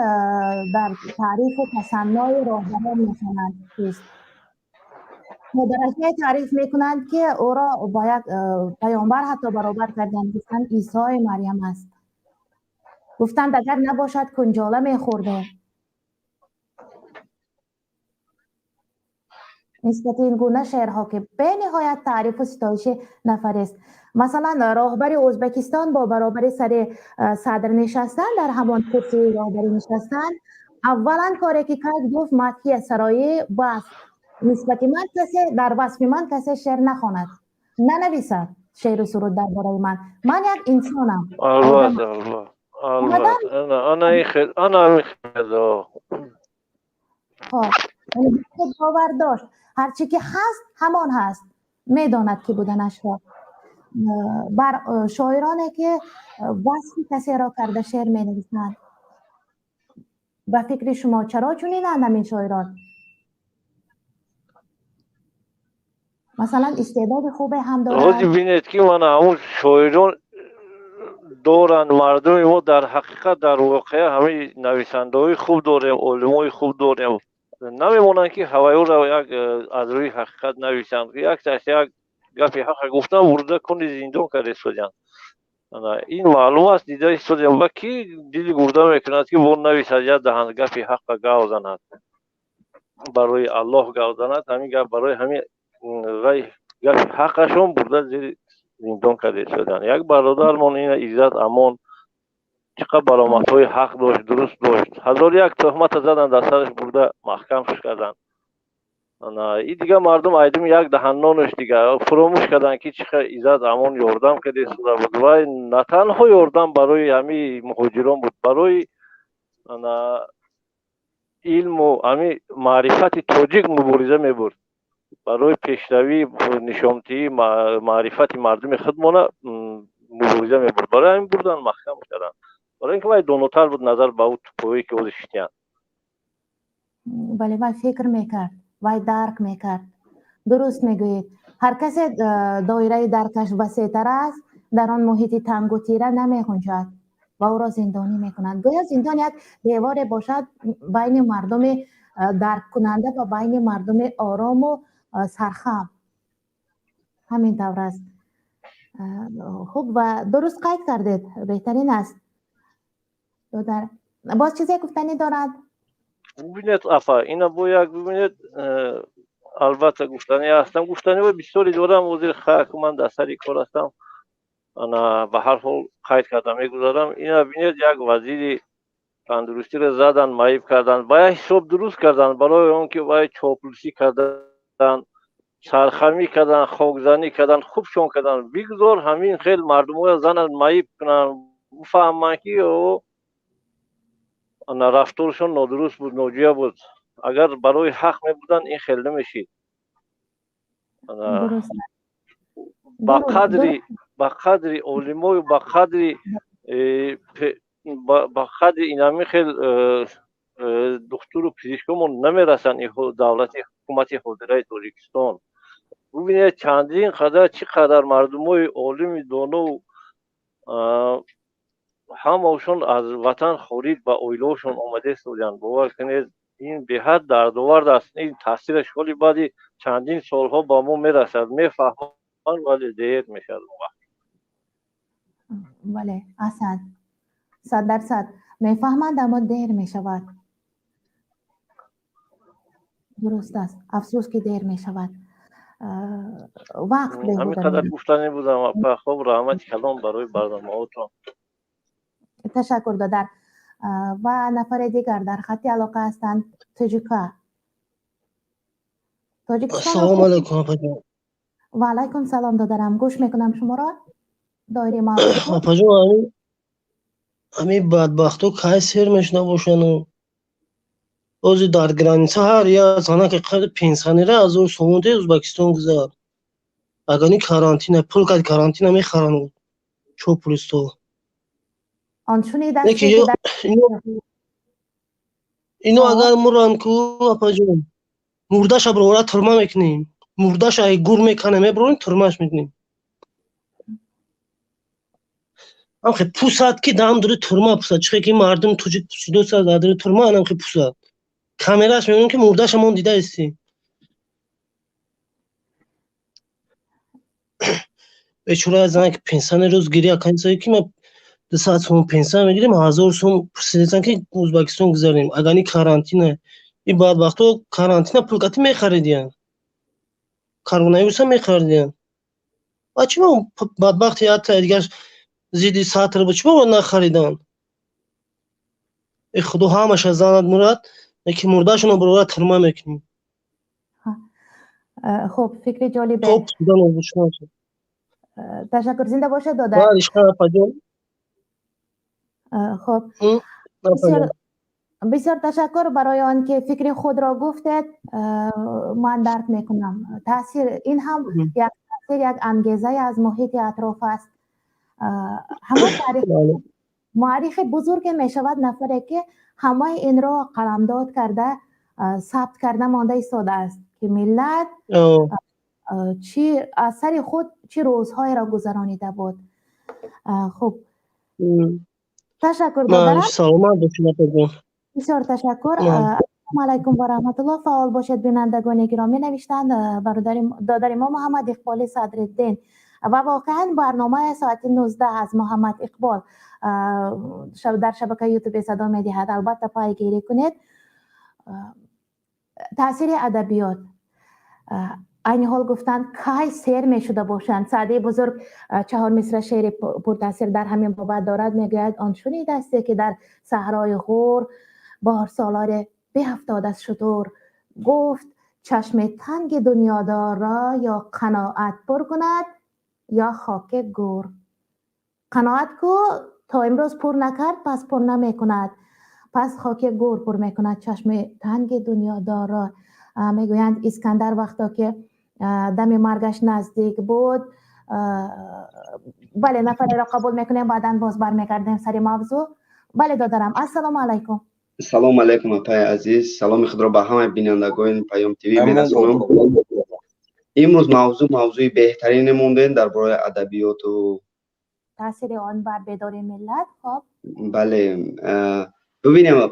در تعریف و تصنع راهبران میکنند چیست؟ مدرسه تعریف میکنند که او را باید پیامبر حتی برابر کردن، گفتند عیسی مریم است. گفتند اگر نباشد کنجاله میخورده. نسبت این گونه شعرها که به نهایت تعریف و ستایش نفر است. مثلا راهبر ازبکستان با برابر سر صدر نشستن، در همان کرسی راهبری نشستن، اولا کاری که کرد گفت مدحی سرایی بس نسبت من کسی در وصف من کسی شعر نخواند، ننویسد شعر و سرود درباره من یک انسانم. البته انا خیلی خب یعنی خود باور داشت هرچی که هست همان هست، میداند که بودنش را. بر شاعرانی که وصف کسی را کرده شعر می نویسند، به فکر شما چرا چنینند همین شاعران؟ مثلا استعداد خوب هم حاجی دارند. بینید که من همون شاعران دارند، مردم ما در حقیقت در واقع همه نویسنده های خوب داریم، علمای خوب داریم، نمیمونند که هوایی را یک از روی حقیقت نویسند. یک کسی یک گپی حق گفتن ورده کنی زندان کرده استودیان. این معلوم است دیده استودیان با کی دیدی گرده میکند که بون نویسد یا دهند گپی حق گاو زند، برای الله گاو زند، همین گپ برای همین غی گپی حقشون برده زیر زندان کرده استودیان. یک برادرمون این عزت امان چقدر برآمدهای حق داشت، درست داشت، هزار یک تهمت زدن در سرش برده محکمش کردن. این دیگه مردم ایدم یک دهنانش دیگه فراموش کردن که چقدر عزت امان یاردم کرده شده بود و نه تنها یاردم برای همین مهاجران بود، برای علم و همین معرفت تاجیک مبارزه میبرد، برای پیشروی نشامتی معرفت مردم خودمانه مبارزه میبرد. برای همین بردن محکم کردن، برای اینکه وای دونوتر بود نظر به اون تویی که او شتیان. ولی وای فکر میکرد، وای درک میکرد. درست میگویید، هر کس دایره درکش وسیع‌تر است در آن محیط تنگ و تیره نمیگنجد و او را زندانی میکنند. گویا زندان یک دیوار باشد بین مردم درک کننده و بین مردم آرام و سرخم. همین طور است. خوب و درست قید کردید، بهترین است. باز چیزی گفتنی دارد؟ ببینید افا اینا باید ببینید، البته گفتنی هستم، گفتنی و بسیاری دارم. وزیر خاک من در سری کار هستم، انا به هر حال قید کردم میگذارم. اینا ببینید یک وزیر تندرستی را زدن، معیب کردن، باید حساب درست کردن برای اون که باید چاپلوسی کردن، سرخمی کردن، خاکزنی کردن، خوبشون کردن. بگذار همین خیلی مردم ها زنن معیب کنن، بفهمن که او رفتارشون نادرست بود، ناجیه بود. اگر برای حق می بودن این خیلی نمیشید. با قدری علمای با قدری این همین خیلی دکتر و پزشکمون نمیرسن این دولت حکومت حاضره تاجیکستان. ببینید چندین قدر چقدر مردمای عالم دانو همشون از وطن خارج با اویلوشون آمده استودیان. باور کنید این به حد دردآور است. این تاثیرش ولی بعد چندین سالها با ما میرسد، میفهمن ولی دیر میشد اون وقت. بله اصلا 100% میفهمند اما دیر میشود. درست است، افسوس که دیر میشود. وقت همین قدر گفتنی بودم. خب رحمت کلام برای برنامه هاتون. تشکر دادر. و نفر دیگر در خط علاقه هستند. تاجیکستان. السلام علیکم آپا. و علیکم سلام دادرم، گوش میکنم شما را. دایره معرفت آپا جان همین بدبختو که سر میشنه باشن و اوزی در گرانیسه هر یا زنه که قد پینسانی را از او سومونده ازبکستان گذار اگانی کارانتینه پول کد کارانتینه میخرن چو پولستو آنچونی دستی که اینو اگر مران کو آپا جان مردش برورا ترما میکنیم، مردش ای گور میکنه میبرون ترماش میکنیم. آخه پوساد که دام داره ترما پوساد چه که مردم توجی پوسیدو ساز داره ترما انم که پوساد کامراش میبینیم که مردش همون دیده استی به چورا از که پنسان روز گیری اکنسایی که ما 2 ساعت سوم پنسان میگیریم 1000 سوم پرسیدن که ازبکستان گذاریم اگانی کارانتینه این بعد وقتو کارانتینه پولکاتی میخریدین کارونایوس هم میخریدین بچه ما بدبختی حتی دیگه زیدی ساعت رو بچه ما نخریدن ای خدا همش از زند مراد که مرداشون رو برای ترما میکنیم. خب فکر جالبه. خب سودان بچه تشکر، زنده باشه دادر. بله اشکال پاجون. خب بسیار تشکر برای آن که فکر خود را گفتید. من درک میکنم تاثیر این هم یک تاثیر، یک انگیزه از محیط اطراف است. همه تاریخ معرخ بزرگ می شود نفری که همه این را قلمداد کرده، ثبت کرده مانده ایستاده است که ملت چی اثر خود چی روزهای را گذرانیده بود. خب تشکر دارم. سلامت باشید. بسیار تشکر. السلام علیکم و رحمت الله. فعال باشید بینندگان گرامی. نوشتند برادر ما محمد اقبال صدرالدین و واقعا برنامه ساعت 19 از محمد اقبال در شبکه یوتیوب صدا می‌دهد. البته پیگیری کنید. تاثیر ادبیات این حال گفتند کای سیر می شده باشند. سعدی بزرگ 4 مصرع شعر پرتاثیر در همین بابت دارد. میگوید آن شنیده است که در صحرای غور بار سالار بیفتاد از شتر، گفت چشم تنگ دنیادار را یا قناعت پر کند یا خاک گور. قناعت کو تا امروز پر نکرد پس پر نمی کند، پس خاک گور پر می کند چشم تنگ دنیادار را. میگویند اسکندر وقتا که دم مرگش نزدیک بود، بله نفری را قبول میکنیم بعدا باز برمیگردیم سر موضوع. بله دادرم. السلام علیکم. سلام علیکم اپای عزیز. سلام خود را به همه بینندگان پیام تیوی میرسونم. امروز موضوع بهترین موندن درباره ادبیات و تاثیر آن بر بیداری ملت. خب بله ببینیم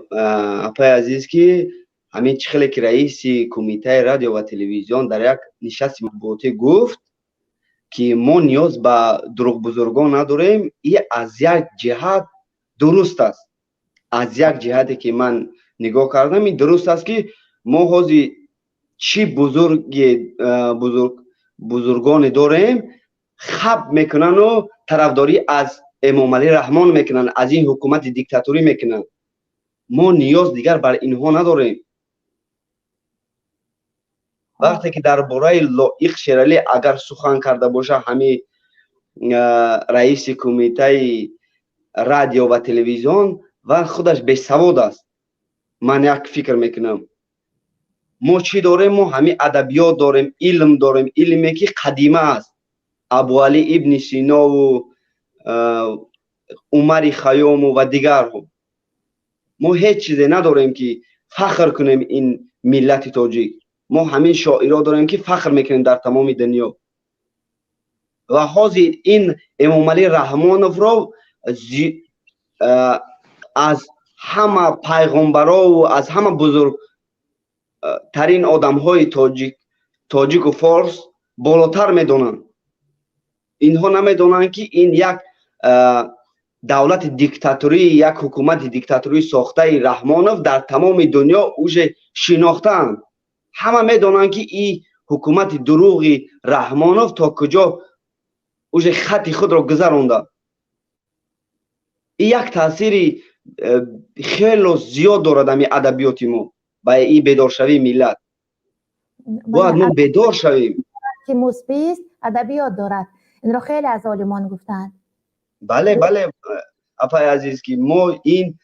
اپای عزیز که همین چخلی که رئیس کمیته رادیو و تلویزیون در یک نشست مطبوعاتی گفت که ما نیاز به دروغ بزرگان نداریم. این از یک جهت درست است. از یک جهتی که من نگاه کردم این درست است که ما حاضی چی بزرگان داریم خب میکنن و طرفداری از امام علی رحمان میکنن، از این حکومت دیکتاتوری میکنن. ما نیاز دیگر بر اینها نداریم. وقتی که درباره لایق شیرالی اگر سخن کرده باشه همین رئیس کمیته رادیو و تلویزیون و خودش بی‌سواد است. من یک فکر میکنم ما چی داریم؟ ما همین ادبیات داریم، علم داریم، علمی که قدیمه است. ابو علی ابن سینا و عمر خیام و دیگر هم. ما هیچ چیزی نداریم که فخر کنیم این ملت تاجیک. ما همین شاعرها داریم که فخر میکنیم در تمام دنیا. و حاضر این امام علی رحمانوف را از همه پیغمبرها و از همه بزرگ ترین آدم های تاجیک و فارس بالاتر میدونن. اینها نمیدونن که این یک دولت دیکتاتوری، یک حکومت دیکتاتوری ساخته رحمانوف در تمام دنیا اوج شناختن. همه میدونن که این حکومت دروغی رحمانوف تا کجا اوج خط خود را گذرانده. این یک تاثیری خیلی زیاد دارد در ادبیات ما با این بیدار شوی ملت. باید ما بیدار شویم که مثبت ادبیات دارد. این را خیلی از عالمان گفتند. بله اپای عزیز که ما این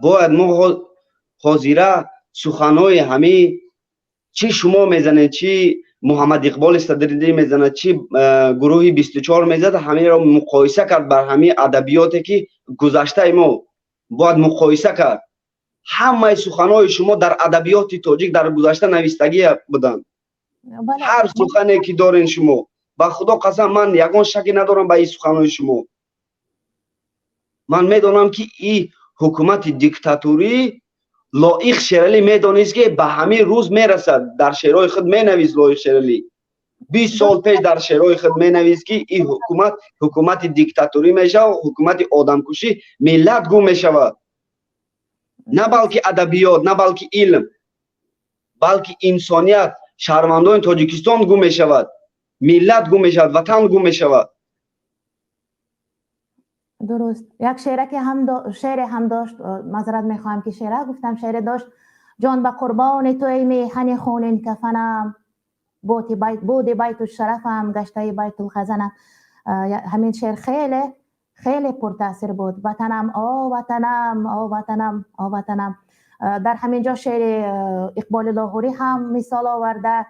باید ما حاضره سخنهای همه چی شما میزنه، چی محمد اقبال صدرالدین میزنه، چی گروه 24 میزنه، همه را مقایسه کرد بر همه ادبیاتی که گذشته ما. باید مقایسه کرد. همه سخنهای شما در ادبیات تاجیک در گذشته نوشتگی بودن. هر سخنی که دارین شما، با خدا قسم من یگان شکی ندارم به این سخنهای شما. من میدونم که این حکومت دیکتاتوری لایق شیرالی میدونست که به همین روز میرسد. در شعرهای خود مینویس لایق شیرالی 20 سال پیش در شعرهای خود مینویس که این حکومت دیکتاتوری میشه و حکومت آدمکشی ملت گم میشود. نه بلکه ادبیات، نه بلکه علم، بلکه انسانیت. شهروندان تاجیکستان گم میشود، ملت گم میشود، وطن گم میشود. درست. یک شعر هم داشت، معذرت میخواهم که شعر گفتم، شعر داشت: جان به قربان تو ای میهن خونین کفنم، بود بیت الشرفم گشته بیت الخزنم. همین شعر خیلی خیلی پرتاثیر بود. وطنم آ وطنم آ وطنم آ وطنم. در همینجا شعر اقبال لاهوری هم مثال آورده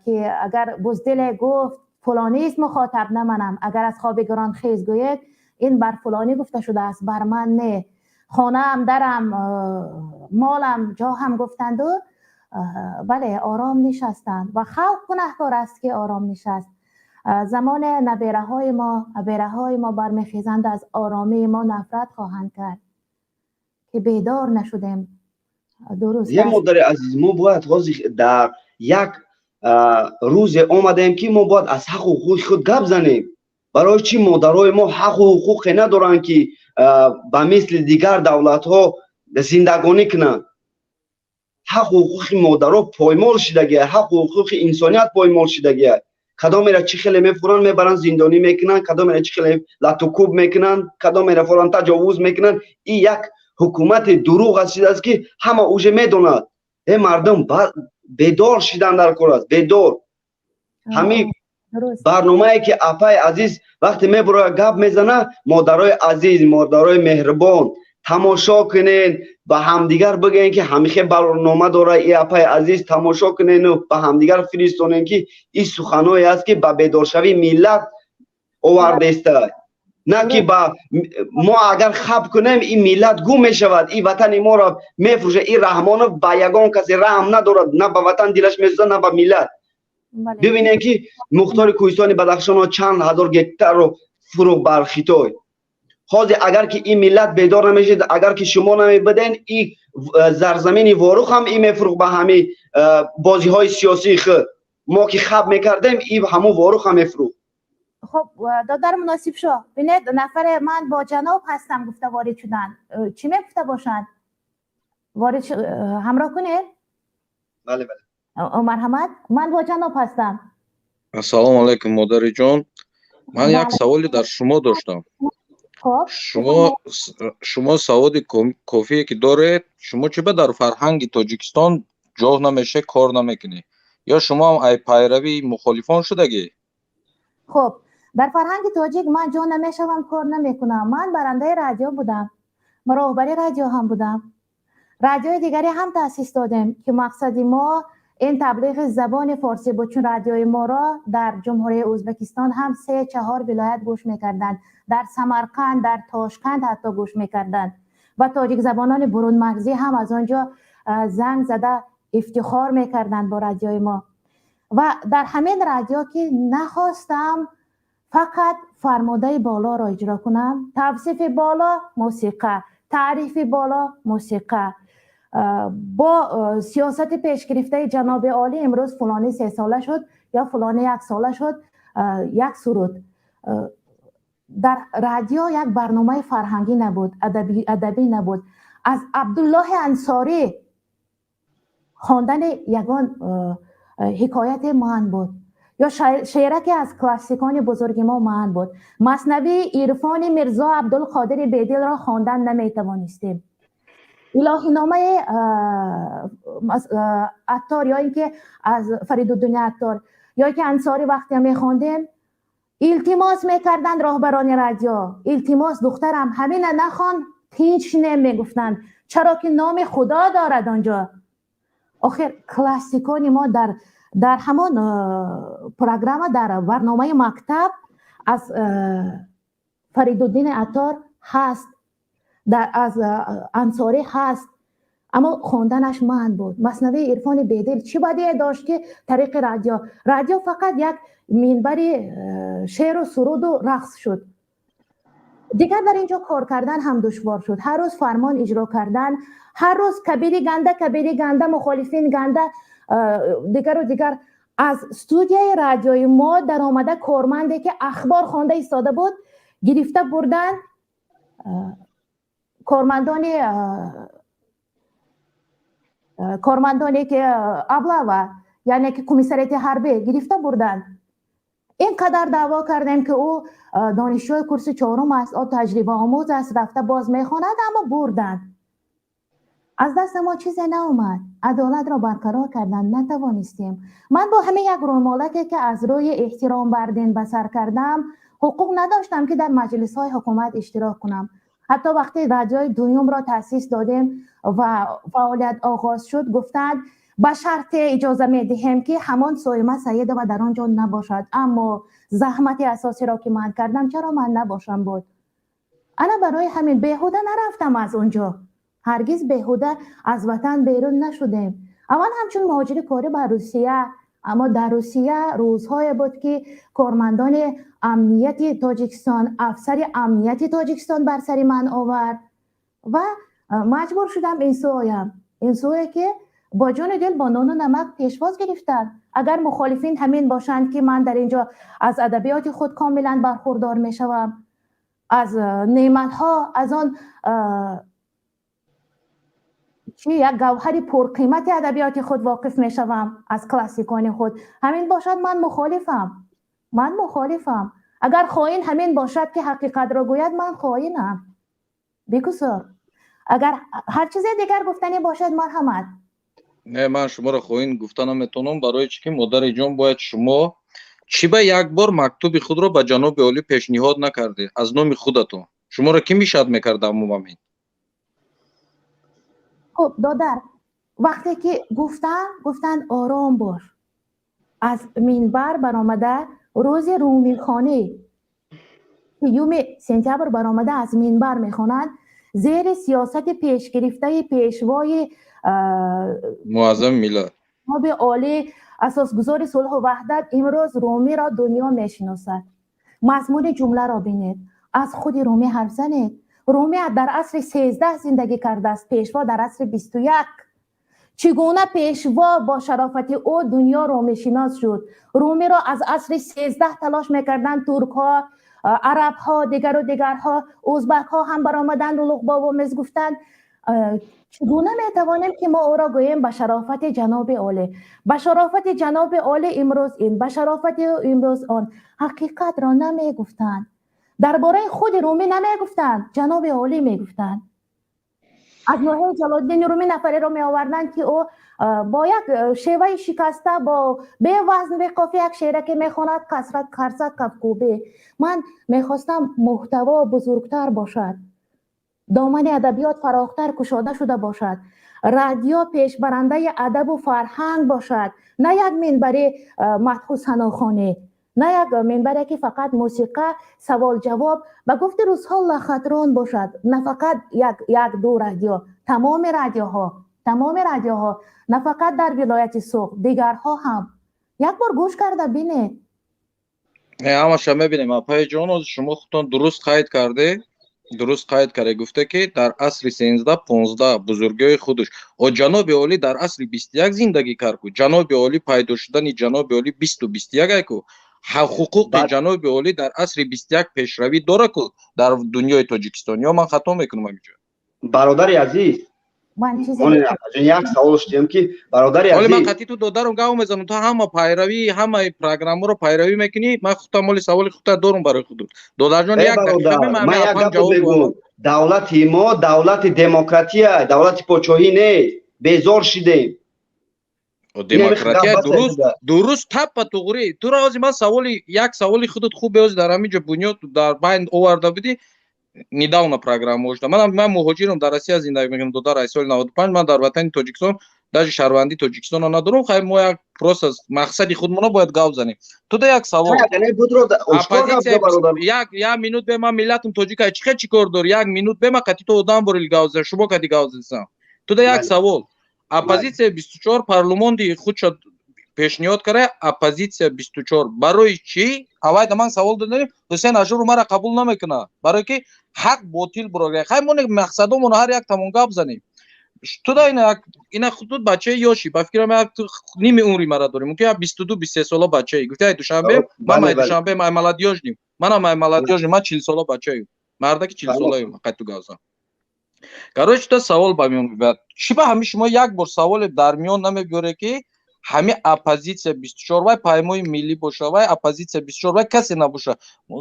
که اگر بزدل گفت فلانی است مخاطب نه منم، اگر از خواب گران خیز گوید این بر فلانی گفته شده است بر من نه. خانه‌ام درم مالم جا هم گفتند و بله آرام نشستند و خلق گنهکار است که آرام نشست. زمان نبیره های ما برمیخیزند از آرامی ما نفرت خواهند کرد که بیدار نشدیم. درست یه مادر عزیز، ما باید در یک روز آمدیم که ما باید از حق و حقوق خود گپ زنیم. برای چی مادرای ما حق و حقوق ندارن که به مثل دیگر دولت ها زندگانی کنن؟ حق و حقوق مادرها پایمال شدگیه، حق و حقوق انسانیت پایمال شدگیه. کدام میره چی خیلی میفورن میبرن زندانی میکنن، کدام میره چی خیلی لطوکوب میکنن، کدام میره فلان تجاوز میکنن. این یک حکومت دروغ است که همه اوجه میدوند. مردم بیدار شدن در کار است، بیدار. همین برنامه‌ای که اپای عزیز وقتی میبره گپ میزنه، مادرای عزیز، مادرای مهربان تماشا کنین، به همدیگر بگین که همیشه برنامه داره ای اپای عزیز، تماشا کنین و به همدیگر فرستونین که این سخنایی است که به بیدارشوی ملت آورده است. نه که با ما اگر خب کنیم این ملت گم می شود، این وطن ما را میفروشه. این رحمانو با یگان کسی رحم ندارد، نه به وطن دلش میسوزه نه به ملت. ببینید که مختار کوهستان بدخشان ها چند هزار گکتر رو فروخت بر خیتای. حاضر اگر که این ملت بیدار نمیشه، اگر که شما نمیبدین، این زرزمین واروخ هم این میفروخت به همین بازی های سیاسی خود. ما که خب میکردیم این همون واروخ هم میفروخت. خب دادر مناسب شو. ببینید نفر من با جناب هستم گفته وارد شدن. چی میگفته باشند؟ وارد همراه کنید؟ بله بله. مرحمت، من با جناب هستم. السلام علیکم مادر جان. من یک سوالی در شما داشتم. خب شما سواد کافی که دارید، شما چه در فرهنگ تاجیکستان جا نمیشه کار نمیکنی یا شما هم ای پیروی مخالفان شدگی؟ خب در فرهنگ تاجیک من جا نمیشم کار نمیکنم. من برنده رادیو بودم، راهبر رادیو هم بودم، رادیوی دیگری هم تاسیس دادیم که مقصد ما این تبلیغ زبان فارسی بود، چون رادیوی ما را در جمهوری ازبکستان هم 3-4 ولایت گوش میکردند، در سمرقند، در تاشکند حتی گوش میکردند و تاجیک زبانان برون مرزی هم از آنجا زنگ زده افتخار میکردند با رادیوی ما. و در همین رادیو که نخواستم فقط فرمانده بالا را اجرا کنم، توصیف بالا موسیقی، تعریف بالا موسیقی، با سیاست پیش گرفته جناب عالی امروز فلانی 3 ساله شد یا فلانی 1 ساله شد، یک سرود. در رادیو یک برنامه فرهنگی نبود، ادبی نبود. از عبدالله انصاری خواندن یگان حکایت من بود یا شعرکی از کلاسیکان بزرگ ما من بود. مثنوی عرفان میرزا عبدالقادر بیدل را خواندن نمیتوانستیم. الهی نامه عطار یا اینکه از فریدالدین عطار یا که انصاری وقتی میخواندیم التماس میکردند راهبران رادیو، التماس دخترم همین نخوان، هیچ نمیگفتند چرا که نام خدا دارد آنجا. آخر کلاسیکان ما در همان پروگرام در برنامه مکتب از فریدالدین عطار هست، از انصاری هست، اما خواندنش من بود. مثنوی عرفان بیدل چی بدی داشت که طریق رادیو فقط یک منبر شعر و سرود و رقص شد. دیگر در اینجا کار کردن هم دشوار شد. هر روز فرمان اجرا کردن، هر روز کبیری گنده مخالفین گنده دیگر از استودیوی رادیوی ما در آمده کارمندی که اخبار خوانده ایستاده بود گرفته بردن، کارمندانی که ابله یعنی که کمیسریت حربی گرفته بردن. اینقدر دعوا کردیم که او دانشجوی کورس 4 است، او تجربه آموز است، رفته باز میخواند، اما بردن. از دست ما چیزی ناومد، عدالت را برقرار کردن نتوانستیم. من با همه یک رومالکی که از روی احترام بر دین بسر کردم حقوق نداشتم که در مجلس های حکومت اشتراک کنم. حتی وقتی رادیوی دوم را تأسیس دادیم و فعالیت آغاز شد گفتند به شرط اجازه میدهیم که همان سویمه سید و در آنجا نباشد، اما زحمت اساسی را که من کردم چرا من نباشم بود. انا برای همین بیهوده نرفتم از اونجا، هرگز بیهوده از وطن بیرون نشدیم. اول همچون مهاجر کاری به روسیه، اما در روسیه روزهای بود که کارمندان امنیتی تاجیکستان، افسر امنیتی تاجیکستان بر سر من آورد و مجبور شدم این سو آیم. این سوی که با جان دل با نان و نمک پیشواز گرفتن. اگر مخالفین همین باشند که من در اینجا از ادبیات خود کاملا برخوردار می شوم، از نعمت ها، از آن یک گوهر پرقیمت ادبیات خود واقف می شوم، از کلاسیکان خود همین باشد، من مخالفم. اگر خائن همین باشد که حقیقت را گوید، من خائنم بیکسار. اگر هر چیز دیگر گفتنی باشد مرحمت. نه، من شما را خواهین گفتن میتونم، برای چی که مادر جان باید شما چی به یک بار مکتوب خود را به جناب عالی پیشنهاد نکرده از نام خودتون؟ شما را کی میشد میکرد عموما؟ خب دادر، وقتی که گفتن آرام باش، از منبر برآمده روز رومی خانه یوم سپتامبر برآمده از منبر میخواند زیر سیاست پیش گرفته پیشوای معظم ملت جناب عالی اساسگزار صلح و وحدت، امروز رومی را دنیا میشناسد. مضمون جمله را بینید، از خود رومی حرف زنید. رومی در عصر 13 زندگی کرده است، پیشوا در عصر 21. چگونه پیشوا با شرافت او دنیا رومی شناس شد؟ رومی را از عصر 13 تلاش میکردند ترک ها، عرب ها، دیگرها، ازبک ها هم برآمدند و لغباب و مز گفتند. چگونه میتوانیم که ما او را گوییم به شرافت جناب عالی، به شرافت جناب عالی امروز این، به شرافت امروز آن؟ حقیقت را نمیگفتند، درباره خود رومی نمیگفتند، جناب عالی میگفتند. از نوحه جلال‌الدین رومی نفری را می آوردند که او با یک شیوه شکسته با به وزن به قافیه یک شعر که میخواند کسرت کرسد کفکوبه. من میخواستم محتوا بزرگتر باشد، دامن ادبیات فراختر کشاده شده باشد، رادیو پیش برنده ادب و فرهنگ باشد، نه یک منبر مدح و ثناخوانی، نه یک منبری که فقط موسیقی سوال جواب به گفت روزها لخطران باشد، نه فقط یک دو رادیو، تمام رادیوها، نه فقط در ولایت سوق، دیگرها هم. یک بار گوش کرده بینه. اما شما ببینیم اپای جان شما خودتون درست قید کرده گفته که در عصر 13-15 بزرگای خودش و جناب عالی در عصر 21 زندگی کرد. جناب عالی پیدا شدن جناب عالی 20 و 21 کو حقوق جناب عالی در عصر 21 پیشروی داره کو در دنیای تاجیکستان. یا من خطا میکنم اینجا؟ برادر عزیز، من چیزی یک سوال شدیم که برادر عزیز، ولی من قطعی تو دادارم گاو میزنم، تو همه پیروی همه پروگرام رو پیروی میکنی. من خودم مال سوال خودت دارم برای خودت. دادر جان یک دقیقه من یک گپ بگم، دولت ما دولت دموکراتیه، دولت پاچاهی نیست. بیزار شدیم. دموکراتیه درست تپ توغری. تو را از من یک سوالی خودت خوب بیاز در همینجا بنیاد در بین آورده بودی نداونا پروگرام وجد. من مهاجرم در روسیه زندگی میکنم 2000 سال 95. من در وطن تاجیکستان در شهروندی تاجیکستان رو ندارم. خیلی ما یک پروسس مقصدی خودمون باید گاو زنیم. تو ده یک سوال یک مینوت به من ملتم تاجیک چی کار داری؟ یک مینوت به من قطعی تو آدم بریل گاو زن شما کدی گاو زن. تو ده یک سوال اپوزیسیا 24 پارلمان دی خود شد پیشنهاد کرده. اپوزیسیا 24 برای چی؟ اول من سوال دادم حسین اشور مرا قبول نمیکنه برای که حق باطل برای خیلی ما مقصدمون هر یک تمام گپ زنیم. تو دا اینا خودت بچه یاشی با فکر من نیم عمری مرا داریم ممکن 22 23 ساله بچه‌ای گفته دوشنبه من دوشنبه عملیات یاشدیم منم عملیات یاشدیم من 40 ساله بچه‌ای مردا که 40 ساله قطع گازا. کاروش تا سوال با میون بعد چی با همین شما یک بار سوال در میون نمیگوره که همه اپوزیسیا 24 و پایمای ملی باشه و اپوزیسیا 24 و کسی نباشه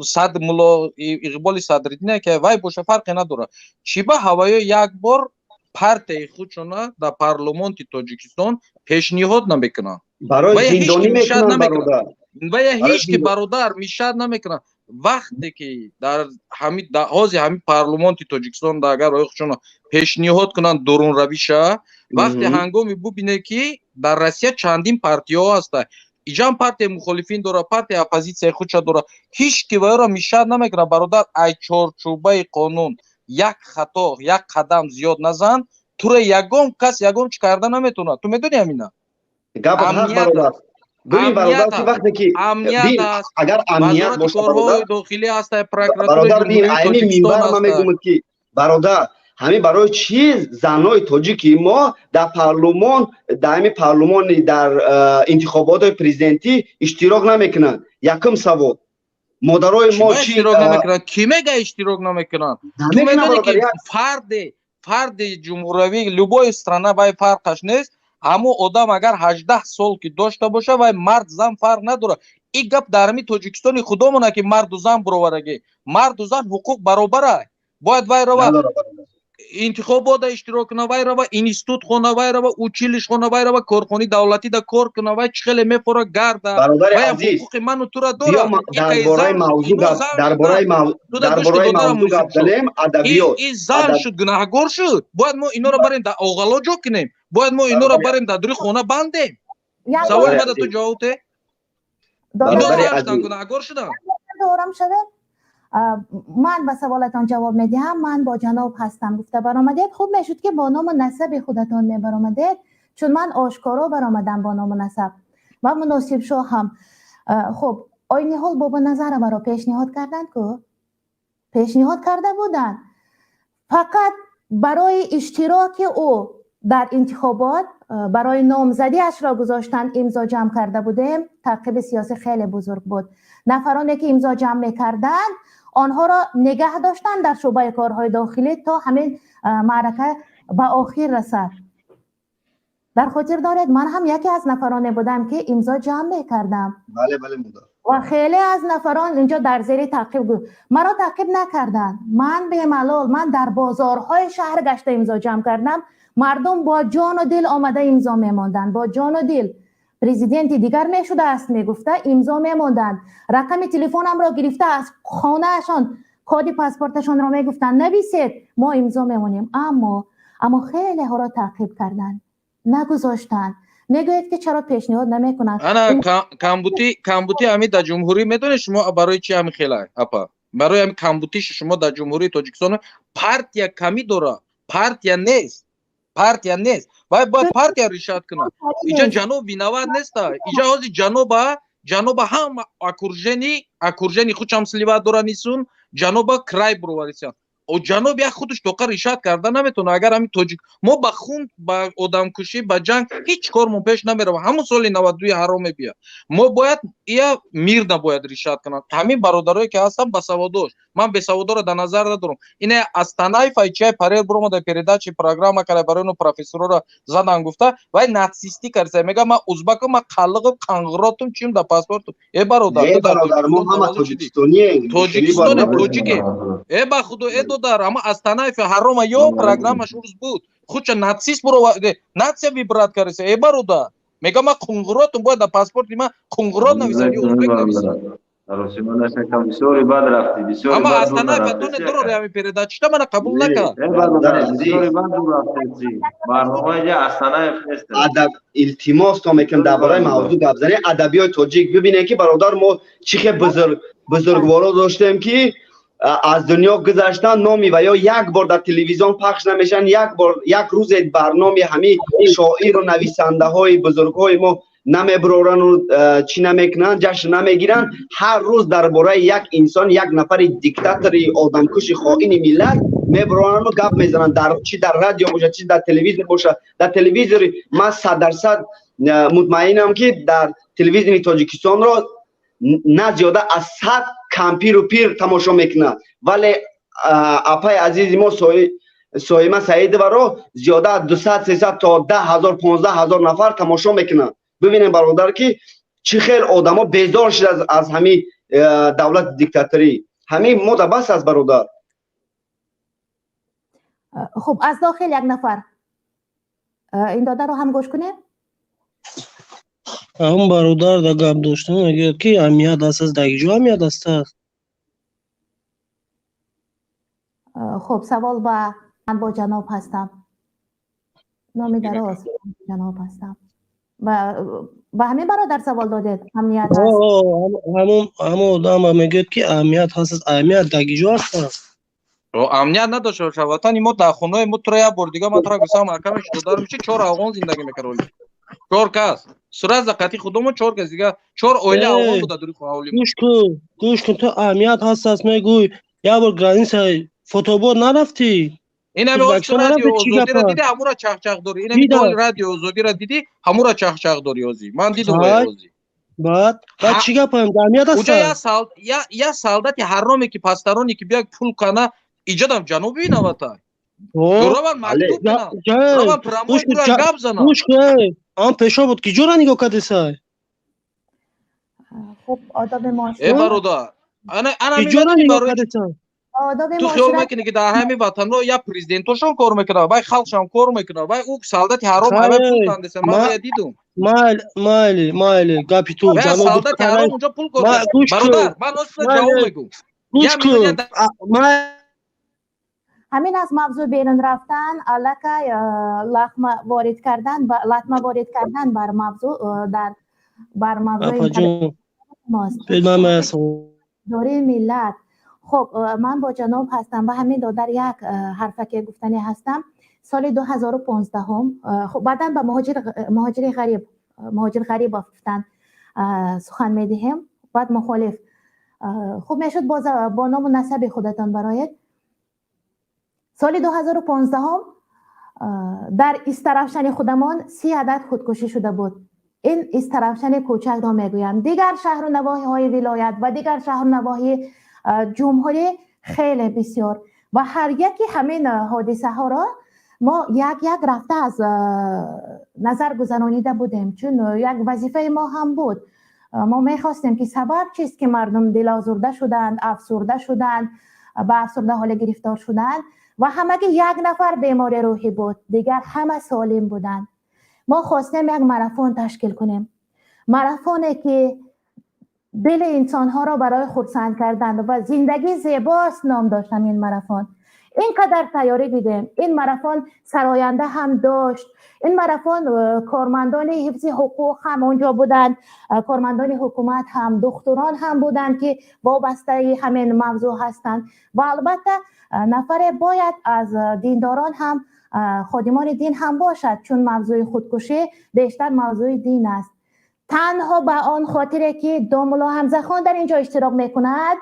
صد ملا اقبال صدرالدین که وای باشه فرقی نداره. چی با هوای یک بار پارتی خودشون در پارلمان تاجیکستان پیشنهاد نمیکنه برای زندانی میکنن برادر و هیچ کی برادر میشد نمیکنه. вақте ки дар ҳози ҳамин парлумонти тоҷикистон агар оиқшон пешниҳод кунанд дурунравиша, вақте ҳангоми бубине ки дар Россия чандин партияҳо ҳаста, иҷан партияи мухолифин дора, партияи оппозитсияи худша дора, ҳеҷ ки ваёро мишаҳад намекунад бародар ай чорчӯбаи қонун як хато як қадам зиёд назан, туро ягон кас ягон чӣ карда наметавонад. Ту медонӣ ҳамина? Амният аст, вазорати корҳои дохилӣ аст, прокуратураи ҷумҳурии Тоҷикистон аст. Бародар, ҳамин барои чӣ занҳои тоҷики мо дар парлумон, дар ҳамин парлумони дар интихоботи президентӣ иштирок намекунанд? Якум савол. Модарои мо чӣ иштирок намекунанд? Ки мега иштирок намекунанд? Ту медонӣ ки фарди ҷумҳуравӣ любой страна вай фарқаш нест. ҳамон одам агар 18 сол ки дошта боша вай мард зан фарқ надорад. ин гап дар ҳамин Тоҷикистони худомона ки марду зан баровараги. Марду зан ҳуқуқ баробара. Бояд вай рава интихобота иштирок куна, вай рава институт хона, вай рава училиш хона, вай рава корхони давлатӣ да кор куна, вай чӣ хеле мефора гарда. Бародари азиз, ҳуқуқи ману тура дорад. Дар бораи мавзӯъ гап занем, адабиёт. ин зан шуд, гунаҳгор шуд. Бояд мо инҳоро барем дар оғало ҷо кунем. Бояд мо инҳоро барем дар дури хона бандем. Саволи мада ту ҷавоб де. Инҳо шудан, гунаҳгор шудан. دورم شده من به سوالتان جواب میدهم. من با جناب هستم گفته برآمدید. خوب میشد که با نام و نسب خودتان میبرآمدید، چون من آشکارا برآمدم با نام و نسب و مناسب شو هم. خب آینی حال بابا نظر مرا پیشنهاد کردند که پیشنهاد کرده بودند فقط برای اشتراک او در انتخابات برای نامزدی اش را گذاشتن امضا جمع کرده بودیم. تعقیب سیاسی خیلی بزرگ بود. نفرانی که امضا جمع میکردند آنها را نگه داشتن در شعبه کارهای داخلی تا همین معرکه به آخر رسد. در خاطر دارید من هم یکی از نفرانی بودم که امضا جمع میکردم. بله مدام. و خیلی از نفران اینجا در زیر تعقیب بود. مرا تعقیب نکردند. من به ملال من در بازارهای شهر گشته امضا جمع کردم. مردم با جان و دل آمده امضا میماندن، با جان و دل. پرزیدنت دیگر میشده است میگفته امضا میماندن. رقم تلفنم را گرفته از خانه اشان کد پاسپورتشان را میگفتن نویسید ما امضا میمونیم. اما خیلی ها را تعقیب کردن، نگذاشتن. میگوید که چرا پیشنهاد نمیکنن؟ انا کمبوتی همین در جمهوری میدونی شما برای چی همین خیلی اپا برای همین کمبوتی شما در جمهوری تاجیکستان پارتیا کمی داره، پارتیا نیست باید پارتیا ریشاد کنه. اینجا جنوب بینواد نیست، اینجا هازی جنوب هم اکورژنی خود هم سلیوات داره نیستون، جنوب کرای برواریسیان او جنوب یک خودش توقع ریشاد کرده نمیتونه. اگر همین توجیک ما با خون با آدم کشی با جنگ هیچ کارمون پیش نمیره. همون سال 92 حرام بیا ما باید یا میر نباید ریشاد کنن. همین برادرایی که هستن با سوادوش من به سوادو در نظر ندارم. اینه از تنای فایچای پریر برام در передачи программа کلا برای اون پروفسور را زدن گفته وای ناتسیستی کرده. میگه ما ازبک ما قلق قنگراتم چیم در پاسپورت ای برادر ما هم تاجیکستانی توجیکه ای با خود ای دار اما از تنای حرام یا پروگرامش روز بود خودش ناتسیست برو ناتسی ویبرات کرده. ای برادر میگه ما قنگراتم باید در پاسپورت ما قنگرات نویسم یا ازبک نویسم. اما از تنها بدون درو روی передачи تا من قبول نکرد. ادب التماس تو میکنم درباره موضوع گپ زنی ادبیات تاجیک ببینید که برادر ما چه بزرگوارا داشتیم که از دنیا گذشتن نامی و یا یک بار در تلویزیون پخش نمیشن، یک روز برنامه همین شاعر و نویسنده های بزرگ های ما نمیبرورن و چی نمیکنن، جشن نمیگیرن. هر روز درباره یک انسان، یک نفر دیکتاتوری آدمکش خائن ملت میبرورن و گپ میزنن. چی در رادیو باشه چی در تلویزیون باشه. در تلویزیون ما 100% مطمئنم که در تلویزیون تاجیکستان را نه زیاده از 100 کمپیر و پیر تماشا میکنن، ولی اپای عزیز ما سایما سعید برا زیاده 200 300 تا 10,000 15,000 نفر تماشا میکنن. ببینیم برادر که چه خیلی آدما بیزار شد از همین دولت دیکتاتوری. همین ما بس از برادر. خب از داخل یک نفر این داده رو هم گوش کنیم. هم برادر در گپ داشتن اگر که اهمیت است از دیگه اهمیت است خب سوال من با جناب هستم. نام دراز جناب هستم و همین برادر سوال دادید امنیت هست. همون آدم میگه که امنیت هست. امنیت دگیجو هست. امنیت نداشته باشه وطن ما در خونه ما تو یه بار دیگه من تو را گفتم محکمش دادار میشه 4 افغان زندگی میکنه. 4 کس صورت زکاتی خودمون 4 کس دیگه 4 اویل افغان بود در خونه. گوش کن تو امنیت هست میگوی یه بار گرانیس فوتوبور نرفتی؟ این همه وقت رادیو آزادی را دیدی همون را چخ داری. این همه دول رادیو آزادی را دیدی همون را چخ داری اوزی. من دیدم اوزی. بعد چی گپم امنیت هست؟ اونجا یا سالدات حرامی که پاسدارانی که بیا پول کنه ایجادم جنوبی نوتا. روان مکتوب کنه. روان پراموی برو گپ زنه. گوش کن. آن پیشا بود که جورا نگاه کردی سای. خب آداب معاشرت. ای برادر. انا میدونی برای تو خیال میکنی که در همین وطن رو یا پرزیدنتشون کار میکنه بای خلقشون کار میکنه بای او سالدات حرام همه پول داده من دیدم مایل گپی تو جناب سالدات حرام اونجا پول کار برادر من اصلا جواب میگم گوش کن همین از موضوع بیرون رفتن الکه لطمه وارد کردن بر موضوع بر موضوع ماست دوره ملت. خب من با جناب هستم و همین در یک حرفه که گفتنی هستم. سال 2015 خب بعدا به مهاجر غریب گفتن سخن میدهیم بعد مخالف. خب میشد با نام و نسب خودتان برایت. سال 2015 در استرافشن خودمان 30 عدد خودکشی شده بود. این استرافشن کوچک را میگویم. دیگر شهر و نواحی های ولایت و دیگر شهر و نواحی جمهوری خیلی بسیار و هر یکی همین حادثه ها را ما یک رفته از نظر گذرانیده بودیم چون یک وظیفه ما هم بود. ما میخواستیم که سبب چیست که مردم دل آزرده شدند، افسرده شدند، به افسرده حال گرفتار شدند و همه یک نفر بیماری روحی بود، دیگر همه سالم بودند. ما خواستیم یک ماراتون تشکیل کنیم، ماراتونی که دل انسان ها را برای خودسند کردن و زندگی زیباست نام داشتم. این ماراتون اینقدر تیاری دیدیم. این ماراتون سراینده هم داشت. این ماراتون کارمندان حفظ حقوق هم اونجا بودند، کارمندان حکومت هم، دکتران هم بودند که وابسته همین موضوع هستند و البته نفر باید از دینداران هم خادمان دین هم باشد چون موضوع خودکشی بیشتر موضوع دین است. تنها به آن خاطره که داملا حمزه خان در اینجا اشتراک میکند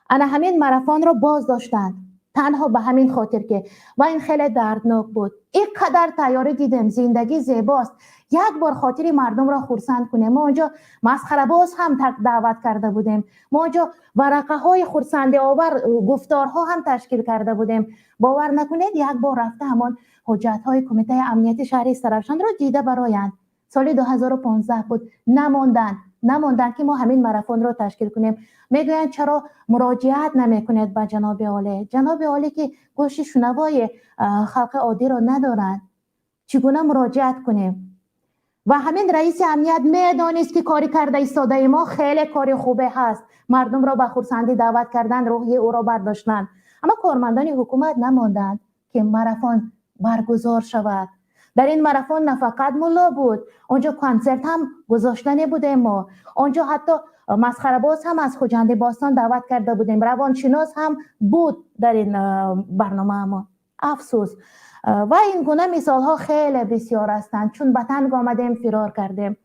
انا همین ماراتون را باز داشتند، تنها به همین خاطر که و این خیلی دردناک بود. این قدر تیاری دیدم. زندگی زیباست، یک بار خاطر مردم را خرسند کنیم. ما اونجا مسخره باز هم دعوت کرده بودیم، ما اونجا ورقه های خرسنده آور گفتارها هم تشکیل کرده بودیم. باور نکنید یک بار رفته همان حجت های کمیته امنیتی شهر استرافشن را دیده برایند. سال 2015 بود. نماندن که ما همین ماراتون رو تشکیل کنیم. میگویند چرا مراجعت نمیکنید به جناب عالی که گوش شنوای خلق عادی رو ندارند. چگونه مراجعت کنیم؟ و همین رئیس امنیت میدانست که کاری کرده ایستاده ما خیلی کاری خوبه هست، مردم را به خرسندی دعوت کردن، روحیه او را برداشتن، اما کارمندان حکومت نماندند که ماراتون برگزار شود. در این ماراتون نه فقط ملا بود، اونجا کنسرت هم گذاشتنی بودیم، ما اونجا حتی مسخره باز هم از خوجند باستان دعوت کرده بودیم، روانشناس هم بود در این برنامه ما. افسوس و این گونه مثال ها خیلی بسیار هستند. چون به تنگ آمدیم فرار کردیم،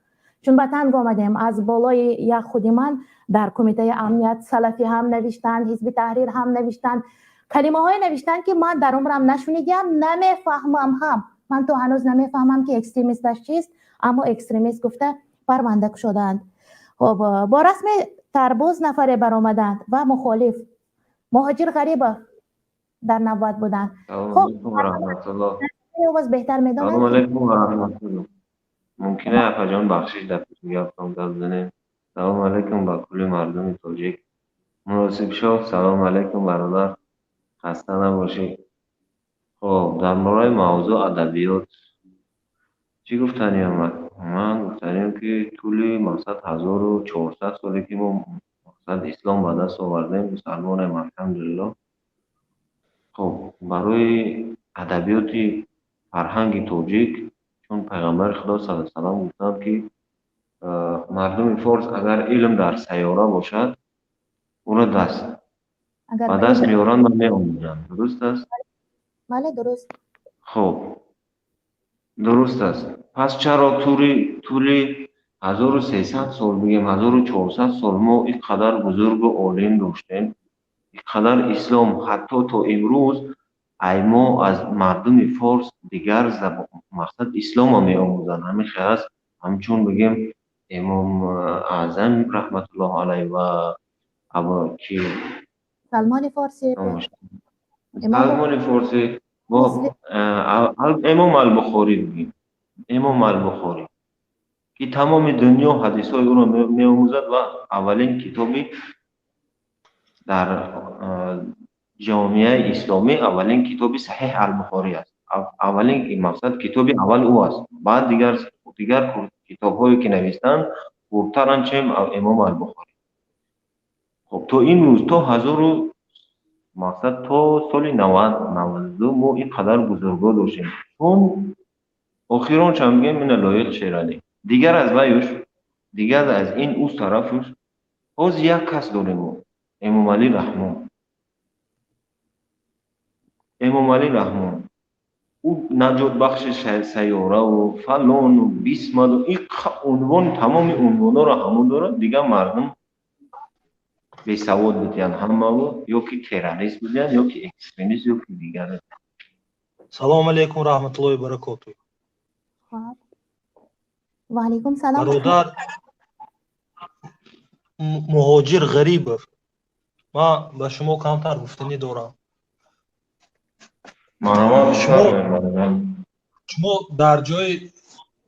چون به تنگ آمدیم. از بالای یک خودی من در کمیته امنیت سلفی هم نوشتند، حزب تحریر هم نوشتند، کلمه های نوشتند که من در عمرم نشنیدم، نمیفهمم هم. من تو هنوز نمیفهمم که اکستریمیستش چیست، اما اکستریمیست گفته پرونده شدند. خب با رسم تربوز نفره برآمدند و مخالف مهاجر غریب در نوبت بودند. خب بهتر میدونم. سلام علیکم و رحمت الله. ممکنه افا جان بخشش در پیشگاه کام دادنه. سلام علیکم با کل مردم تاجیک. مناسب شو. سلام علیکم برادر، خسته نباشید. خب در مورد موضوع ادبیات چی گفتنی آمد؟ من گفتنیم که طول مقصد 1400 سالی که ما مقصد اسلام به دست آوردیم، مسلمان هم الحمدلله. خب برای ادبیات فرهنگ توجیک، چون پیغمبر خدا صلی الله علیه و سلم گفتند که مردم فارس اگر علم در سیاره باشد او را اگر با به دست علم میارند و میآموزند. درست است؟ بله درست. خب درست است. پس چرا طول 1300 سال بگیم 1400 سال ما اینقدر بزرگ و عالم داشتیم، اینقدر اسلام حتی تا امروز ای ما از مردم فارس دیگر مقصد اسلام ها می آموزند. همین خیلی است. همچون بگیم امام اعظم رحمت الله علیه و ابا کی سلمان فارسی نامش امام سلمان فارسی مسلم. با امام البخاری بگیم، امام البخاری که تمام دنیا حدیث های او را می آموزد و اولین کتابی در جامعه اسلامی اولین کتاب صحیح البخاری است. اولین مقصد کتاب اول او است. بعد دیگر کتاب هایی که نوشتند بورترن چیم امام البخاری. خب تا این روز تا مقصد تا سال 92 ما اینقدر بزرگا داشتیم. چون آخران چم میگم من لایق شیرانی دیگر از ویوش دیگر از این اوست طرفش باز یک کس داریم، امام علی رحمان. امام علی رحمان او نجات بخش سیاره و فلان و بیسمد و این عنوان تمام عنوان را همون دارد. دیگه مردم بی سواد بودن همه و یا که تروریست بودن یا که اکستریمیست یا که دیگر. سلام علیکم رحمت الله و برکاته. و علیکم سلام. برادر مهاجر غریب ما به شما کمتر گفتنی دارم. شما در جای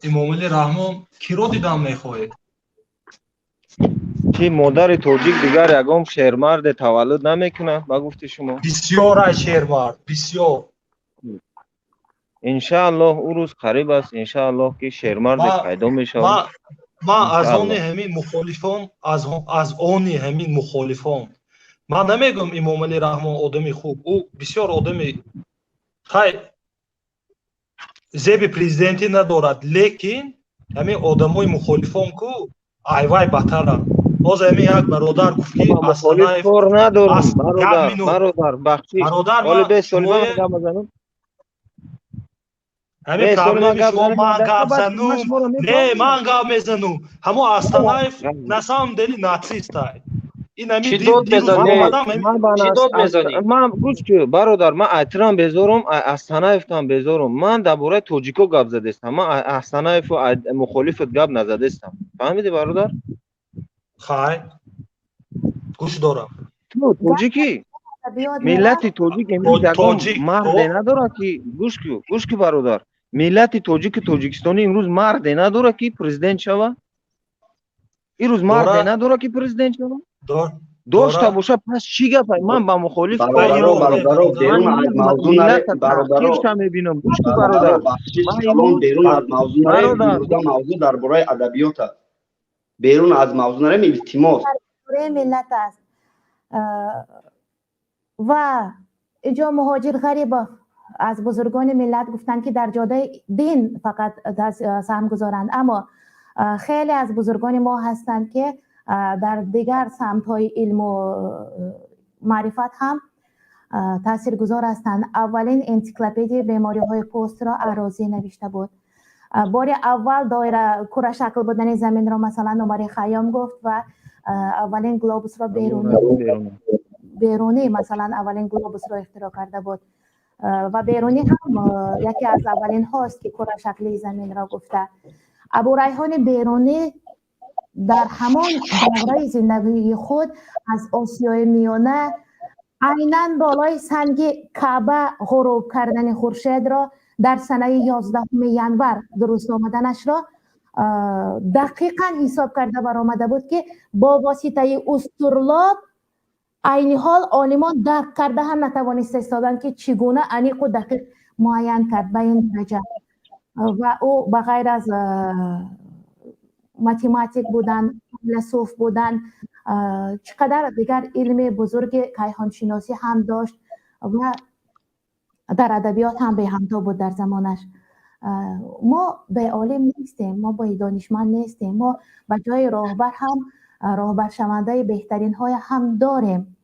امام علی رحمان کی رو دیدم میخواهید؟ چی مادر توجیک دیگر یکم شیرمرد تولد نمیکنه با گفتی شما؟ بسیار شیرمرد بسیار. انشاءالله او روز قریب است، انشاءالله که شیرمرد پیدا میشه. ما از آن همین مخالفان از آن همین مخالفان من نمیگم امام علی رحمان آدمی خوب، او بسیار آدمی خیلی زیب پرزیدنتی ندارد، لیکن همین آدمای مخالفان کو ایوای بهتره. باز همین یک برادر گفت که مخالف کار ندارم برادر بخشی برادر به سلیمان گپ بزنم. همین پرابلم شما من گپ زنم نه من گپ میزنم همون استانایف نسام دلی ناتسیست این همین من گوش که برادر من احترام بذارم استانایفتم بذارم. من درباره توجیکو گپ زدم، من استانایف و مخالفت گپ نزدم. فهمیدی برادر؟ خیر گوش دارم. تو توجیکی ملت توجیک امروز یکم مرد نداره که گوش که برادر ملت توجیکستانی امروز مرد نداره که پرزیدنت شوه. این روز مرد نداره که پرزیدنت شوه. داشته باشه پس چی گپ؟ من با مخالف برادر بیرون از موضوع نره برادر میبینم. گوش که برادر من بیرون از موضوع نره موضوع درباره ادبیات بیرون از موضوع نره التماس ملت است و اینجا مهاجر غریب از بزرگان ملت گفتند که در جاده دین فقط سهم گذارند، اما خیلی از بزرگان ما هستند که در دیگر سمت‌های علم و معرفت هم تاثیرگذار هستند. اولین انسیکلوپدی بیماری‌های پوست را اراضی نوشته بود. بار اول دایره کره شکل بودن زمین را مثلا نمره خیام گفت و اولین گلوبوس را بیرونی مثلا اولین گلوبوس را اختراع کرده بود و بیرونی هم یکی از اولین هاست که کره شکلی زمین را گفته. ابو ریحان بیرونی در همان دوره زندگی خود از آسیای میانه عیناً بالای سنگ کعبه غروب کردن خورشید را در سنه 11 ینور درست آمدنش را دقیقاً حساب کرده برآمده بود که با واسطه استرلاب عینی حال عالمان درک کرده هم نتوانست ایستادن که چگونه انیق و دقیق معین کرد به این درجه. و او بغیر از ماتماتیک بودن، فیلسوف بودن، چقدر دیگر علم بزرگ کیهان شناسی هم داشت و در ادبیات هم به همتا بود در زمانش. ما به عالم نیستیم، ما به دانشمند نیستیم، ما به جای راهبر هم راهبر شونده بهترین های هم داریم.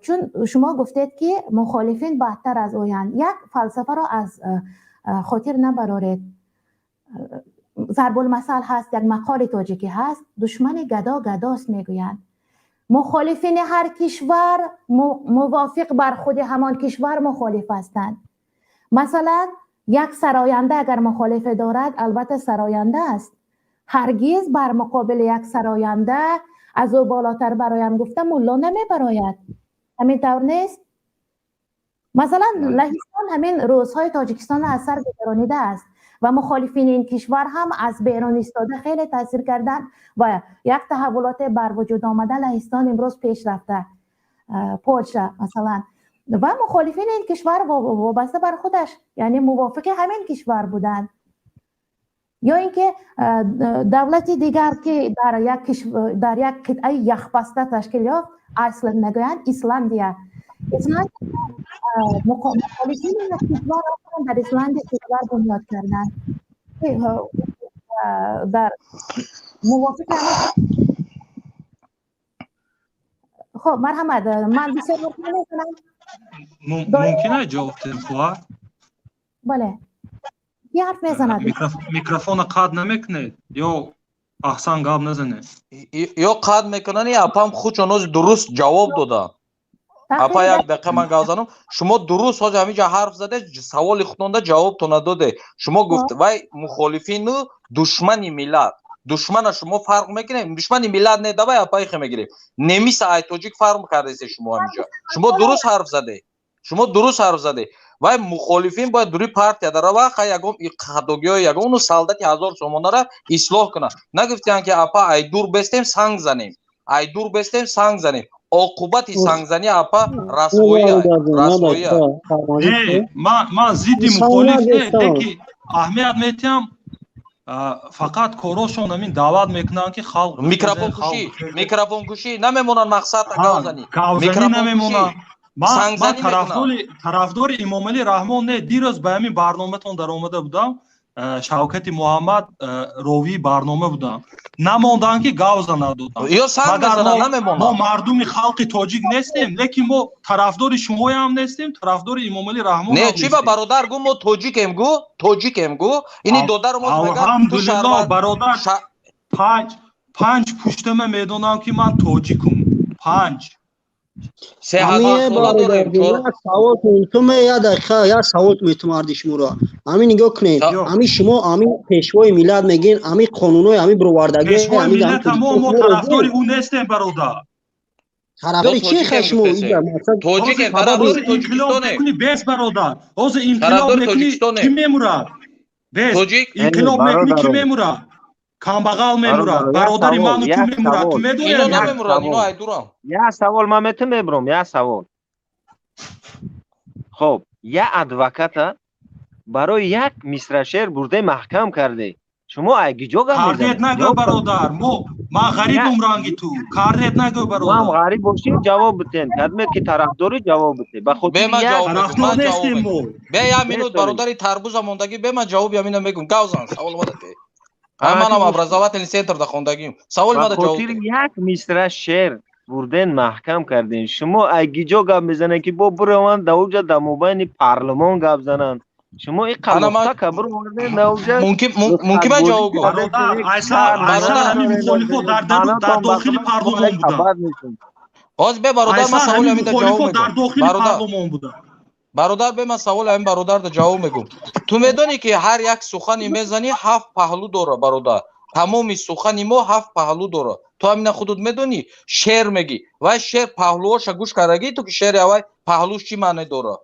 چون شما گفتید که مخالفین بدتر از اویند. یک فلسفه را از خاطر نبرارید. ضرب المثل هست، یک مقال تاجیکی هست، دشمن گدا گداست میگویند. مخالفین هر کشور موافق بر خود همان کشور مخالف هستند. مثلا یک سراینده اگر مخالف دارد البته سراینده است، هرگز بر مقابل یک سراینده از او بالاتر برایم گفته ملا نمیبراید. همین طور نیست؟ مثلا لهستان همین روزهای تاجیکستان از سر گذرانیده است و مخالفین این کشور هم از بیرون ایستاده خیلی تاثیر کردن و یک تحولات بر وجود آمده. لهستان امروز پیش رفته، پولشا مثلا، و مخالفین این کشور وابسته بر خودش یعنی موافق همین کشور بودند. یا اینکه دولتی دیگر که در یک قطعه یخبسته تشکیل یافت، ایسلند میگویند، ایسلندیا مخالفین این کشور در ایسلند کشور بنیاد کردند در موافق همین. خب مرحمت، من بسیار ممکنه جواب خواهد؟ بله، یه حرف میزند. میکروفون قطع نمیکنید یا احسان گپ نزنید؟ یا قطع میکنن یا اپا هم خودشون درست جواب داده. اپا یک دقیقه من گپ زنم. شما درست حاج همینجا حرف زده، سوال خونده جواب تو نداده. شما گفت وای مخالفین دشمن ملت، دشمن شما فرق میکنه، دشمن ملت نه دبای اپای خه میگیره. نمیس ایتوجیک فرق کرده شما همینجا. شما درست حرف زده. شما درست حرف زده. وای مخالفین باید دوری پارتیا در واقع یگم خداگی یگم سالدت 1000 سومون را اصلاح کنه. نگفتن که اپا ای دور بستیم سنگ زنیم، ای دور بستیم سنگ زنیم. عاقبت سنگ زنی اپا رسوایی من ضد مخالف نه که اهمیت میتم، فقط کاراشون همین دعوت میکنن که خلق میکروفون گوشی نمیمونن مقصد تا گازنی نمیمونن. من طرفدار امام علی رحمان نه. دیروز به همین برنامه‌تون در اومده بودم، شوکت محمد راوی برنامه بودم، نموندن که گاوزا ندادن. یا سنگ بزنن نمیمونن. ما مردم خلق تاجیک نیستیم، لیکن ما طرفدار شما هم نیستیم، طرفدار امام علی رحمان نه. چی با برادر گو ما تاجیکیم گو اینی دو در ما میگم الحمدلله برادر. پنج پشتمه میدونم که من تاجیکم. 5 همین سوال تو یه دقیقه یا سوال میتونم اردیش مورا همین نگاه کنید. همین شما همین پیشوای میلاد میگین، همین قانونای همین برآوردگی پیشوای میلاد تمام ما طرفدار اون نیستیم برادر. طرفدار چی خشمو اینجا مثلا توجیه طرفدار تاجیکستانه کنی بس برادر. اوز انقلاب میکنی کی میمورد؟ بس انقلاب میکنی کی میمورد؟ کامبغال میمورد. برادر منو کی میمورد؟ تو میدونی اینو نمیمورد. اینو ای دورم یه سوال من میتونم ببرم. یه سوال. خب یه ادوکات برای یک مصرع شعر برده محکم کرده، شما اگه جا کاردت نگو برادر. ما غریبم رنگی تو کاردت نگو برادر. ما غریب باشیم جواب بتین کدمت که طرفداری جواب بده. به من جواب به یه مینوت برادر تربوز موندگی به من جواب یمینو میگم گاوزان سوال مده منم ابرزاوات سنتر د خوندگیم. سوال مده جواب یک مصرع شعر بردن محکم کردین، شما اگه جا گپ میزنن که با بروان دوجا در مبین پارلمان گپ زنن، شما این قلمتا کبر اومدن دوجا ممکن من جواب گم برادر همین مخالفو در داخل پارلمان بودن. باز به برادر من سوال همین جواب میگم. در داخل پارلمان بودن. برادر به من سوال همین برادر ده جواب میگم. تو میدونی که هر یک سخنی میزنی 7 پهلو داره برادر. تمامی سخنی ما 7 پهلو داره. تو همین خودت میدونی. شعر میگی و شعر پهلوهاش گوش کردگی تو که شعر اوای پهلوش چی معنی داره؟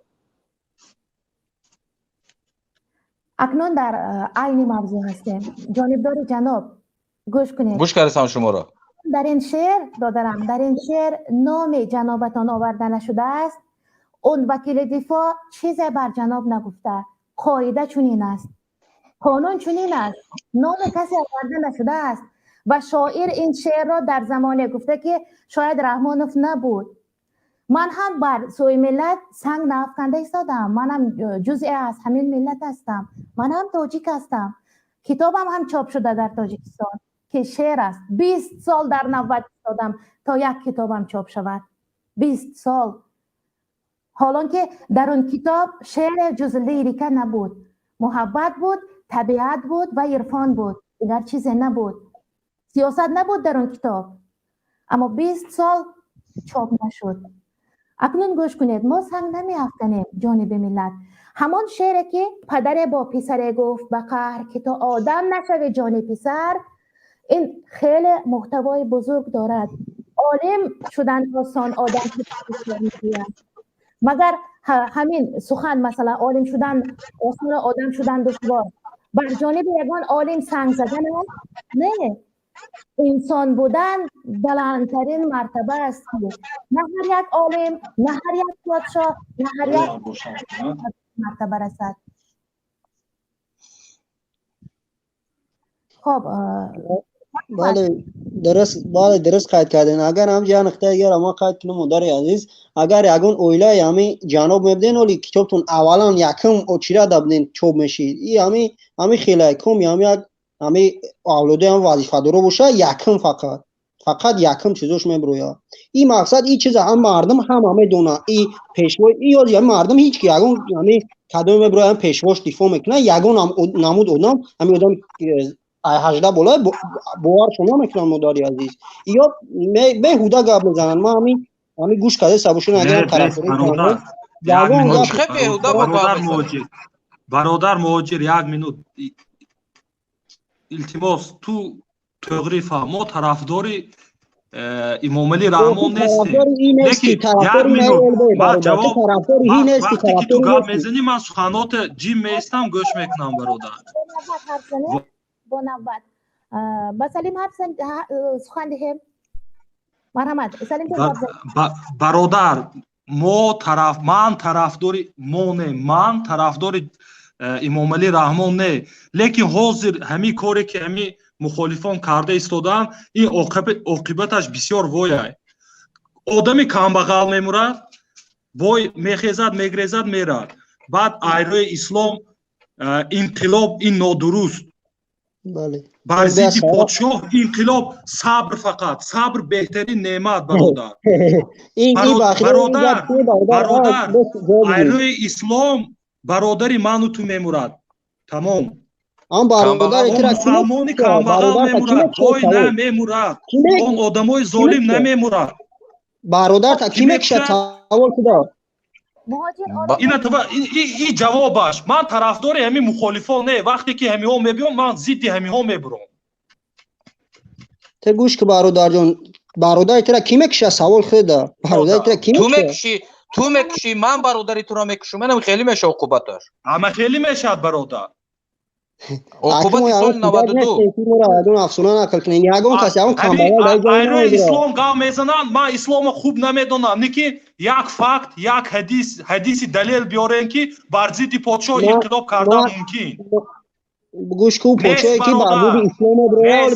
اکنون در عین موضوع هستیم. جانبدار جناب گوش کنید. گوش کردم شما را. در این شعر دادرم، در این شعر نام جنابتان آورده نشده است. اون وکیل دفاع چیزی بر جناب نگفته. قاعده چنین است، قانون چنین است، نام کسی آورده نشده است و شاعر این شعر را در زمانه گفته که شاید رحمانوف نبود. من هم بر سوی ملت سنگ نافکنده ایستادم. منم جزئی از همین ملت هستم. من هم تاجیک هستم. کتابم هم چاپ شده در تاجیکستان که شعر است. 20 سال در نوبت ایستادم تا یک کتابم چاپ شود. 20 سال. حالان که در اون کتاب شعر جز لیریکه نبود، محبت بود، طبیعت بود و عرفان بود. دیگر چیزی نبود. سیاست نبود در اون کتاب. اما 20 سال چاپ نشد. اکنون گوش کنید، ما سنگ نمی افکنیم جانب ملت. همان شعری که پدر با پسر گفت به قهر که تو آدم نشوی جان پسر، این خیلی محتوای بزرگ دارد. عالم شدن آسان، آدم که میگویند. مگر همین سخن مثلا عالم شدن آسان، آدم شدن دشوار، بر جانب یگان عالم سنگ زدن است؟ نه، انسان بودن بلندترین مرتبه است. نه هر یک عالم، نه هر یک پادشاه، نه هر یک مرتبه رسد. خب بله درست قید کردین. اگر هم جان اختیار اگر ما قید کنم مدار عزیز، اگر یگون اویلای همی جانب مبدین ولی کتابتون اولا یکم اوچیرا دبنین چوب میشید. ای همی خیلی کم همی اولوده هم وظیفه دارو باشه، یکم فقط یکم چیزوش میبرویا. این مقصد این چیز هم مردم هم دونه ای پیشوای ای یا مردم هیچ کی یگون همی کدوم میبرویا هم پیشواش دیفو میکنه. یگون هم نمود اونم همی آدم 18 بالای باور شما میکنن مداری عزیز. یا به هودا گپ میزنن. ما همین گوش کرده سبوشون اگر طرفداری کنن یگون برادر مهاجر یک مینوت التماس تو تغریف ما طرفداری امام علی رحمان نیستیم. لیکن یک مینوت ما جواب وقتی که تو گپ میزنی من سخنات جیم میستم گوش میکنم برادر. با نوبت با سلیم حرف سخن دهیم. مرحمت سلیم برادر من طرفداری امام علی رحمان نه، لیکن حاضر همین کاری که همین مخالفان کرده ایستادن این عاقبتش بسیار وای. آدمی کمبغل میمورد، وای میخیزد میگریزد میرد. بعد ایروی اسلام انقلاب این نادرست. بله. بر ضد پادشاه انقلاب. صبر، فقط صبر بهترین نعمت برادر. برادر ایروی اسلام برادری منو تو میمورد. تمام. مسلمانی کمبغل میمورد، وای نمیمورد. اون آدمای ظالم نمیمورد. برادر تا کی میکشه سوال کدا؟ این جوابش. من طرفدار همین مخالفان نه. وقتی که همین ها میبینم من ضد همین ها میبرم. تو گوش که برادر جان، برادر ترا کی میکشه سوال خدا؟ برادر ترا کی میکشه؟ تو میکشی، من برادری تو را میکشم. منم خیلی میشه عقوبتش. اما خیلی میشد برادر. عقوبت سال 92 افسانه نکل کنین. یگون کسی همون کامبغل ایروی اسلام گام میزنن. من اسلام خوب نمیدونم. نیکی یک فکت، یک حدیث دلیل بیارن که بر ضد پادشاه انقلاب کردن ممکن. گوش کو پوچوی کی بابو اسلام برال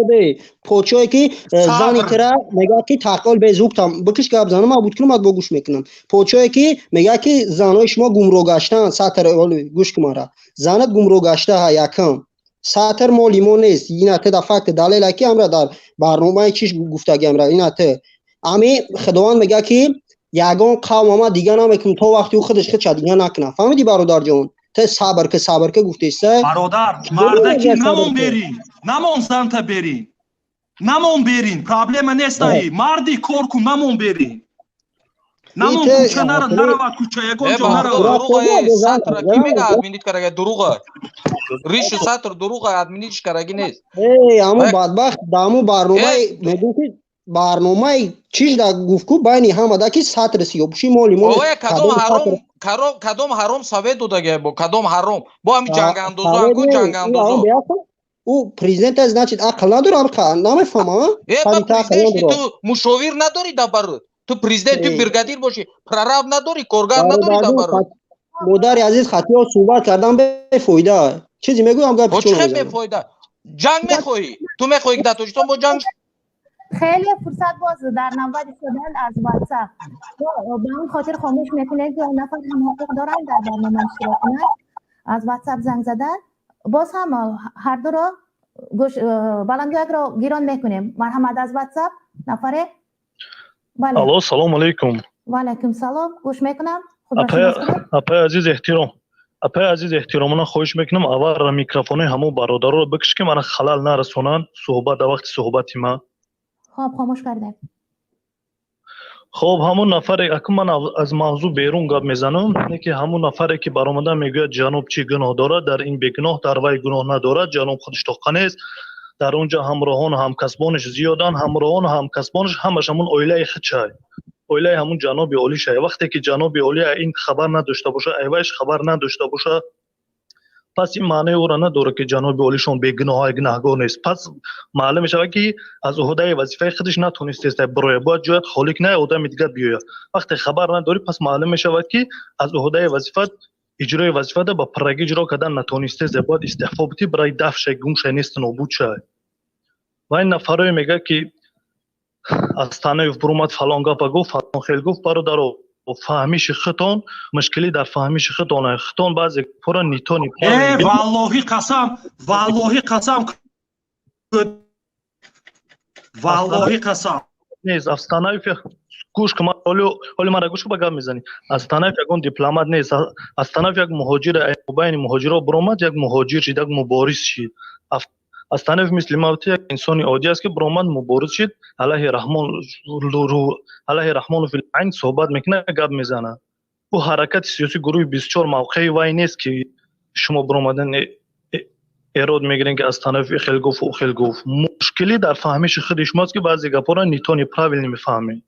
به پوچوی کی زانی ترا میگه کی تقال به زوقتم بکش گپ زنم ما بود کنم ما گوش میکنم. پوچوی کی میگه کی زنای شما گمرو گشتن ساتر گوش کی مارا زنت گمرو گشته ها یکم ساتر ما لیمون نیست. اینا ته فکت دلیل کی امر در برنامه چیش گفتگی امر اینا ته امی خداوند میگه کی یگان قوم ما دیگه نمیکنه تا وقتی خودش خود دیگه نکنه. فهمیدی برادر جان؟ صبر که گفته است برادر مردکی نمون برین، نمون زنتا برین، نمون برین. پرابلم نیست ای مردی کار کن نمون برین. نمون کوچه نرود کوچه یگان جا نرود. دروغه ساتر کی میگه ادمینیت کرده دروغه. ریش ساتر دروغه ادمینیتش کرده نیست. همون بدبخت دامو برنامه چیز دا گفتگو بین همه دا کی ساتر سیو بشی مولی کدام حرام سوید داده با کدام حرام با همین جنگ اندازو او پرزیدنت از نچید عقل نداره نمیفهمم. تو مشاور نداری دبر تو پرزیدنت تو برگادیر باشی پرراب نداری کارگر نداری دبر. مادر عزیز خطی ها صحبت کردم به فایده چیزی میگویم گپ چه به فایده؟ جنگ میخوای تو میخوای که داتوشتون با جنگ خیلی فرصت باز در نوبت شدن از واتساپ به اون خاطر خاموش میکنه که نفر هم حقوق دارن در برنامه اشتراک کنن از واتساپ زنگ زدن باز هم هر دو را بلند یک را گیران میکنیم. مرحمت از واتساپ نفره. بله. الو سلام علیکم. و علیکم سلام. گوش میکنم. اپای عزیز احترامانا خواهش میکنم اول میکروفون همون برادر رو بکش که من خلل نرسونن صحبت در وقت صحبتی ما. خب خاموش کردم. خب همون نفر اگه من از موضوع بیرون گپ میزنم اینه که همون نفری که برآمده میگه جناب چی گناه داره در این بگناه در وی گناه نداره جناب خودش تو است در اونجا همراهان و همکسبانش زیادن همراهان و همکسبانش همش همون اویله خدشای اویله همون جناب اولی شه وقتی که جناب اولی این خبر نداشته باشه ایوش خبر نداشته باشه پس این معنی او را نداره که جناب اولیشون بیگناه گناهگار نیست. پس معلوم میشه که از عهده وظیفه خودش نتونسته برای باید جویت خالق نه عهده دیگه بیاید. وقتی خبر نداری پس معلوم میشه که از عهده وظیفه اجرای وظیفه با پرگی اجرا کردن نتونسته باید استعفا برای دفع گم نیست نابود شه. و این نفره میگه که از تنه برومت فلان گپ گفت فلان خیل گفت برادر فهمیش خطون مشکلی در فهمیش خطون خطون بعضی پورا نیتونی والله قسم نیست از تنه گوش که حالی مرا گوش که بگم میزنی از طرف یکون دیپلمات نیست از طرف یک مهاجر بین مهاجرها برآمد یک مهاجر شد یک مبارز شد از طرف مثل موتی یک انسانی عادی است که برآمد مبارز شد علیه رحمان فی العین صحبت میکنه گپ میزنه او حرکت سیاسی گروه 24 موقعی وای نیست که شما برآمدن ایراد میگیرین که از طرف خیل گفت و خیل گفت مشکلی در فهمیش خود شماست که بعضی گپا را نیتونی پراویل نمیفهمی.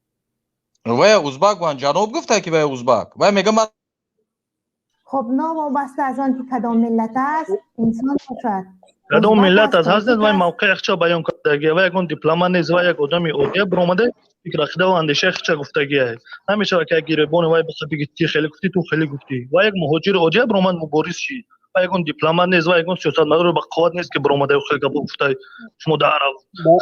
وای ازبک وان جناب گفته که وای ازبک وای میگم خب نوابسته از آن که کدام ملت است انسان باشد کدام ملت از هست وای موقع اخچا بیان کردگی و یکون دیپلمات نیست و یک آدمی عادی برآمده فکر اخده و اندیشه اخچا گفتگی است همیشه که گیربون وای بخوای بگی خیلی گفتی تو خیلی گفتی و یک مهاجر عادی برآمد مبارز شد و یکون دیپلمات نیست و یکون سیاستمدار با قوت نیست که برآمده و خیلی گفته شما در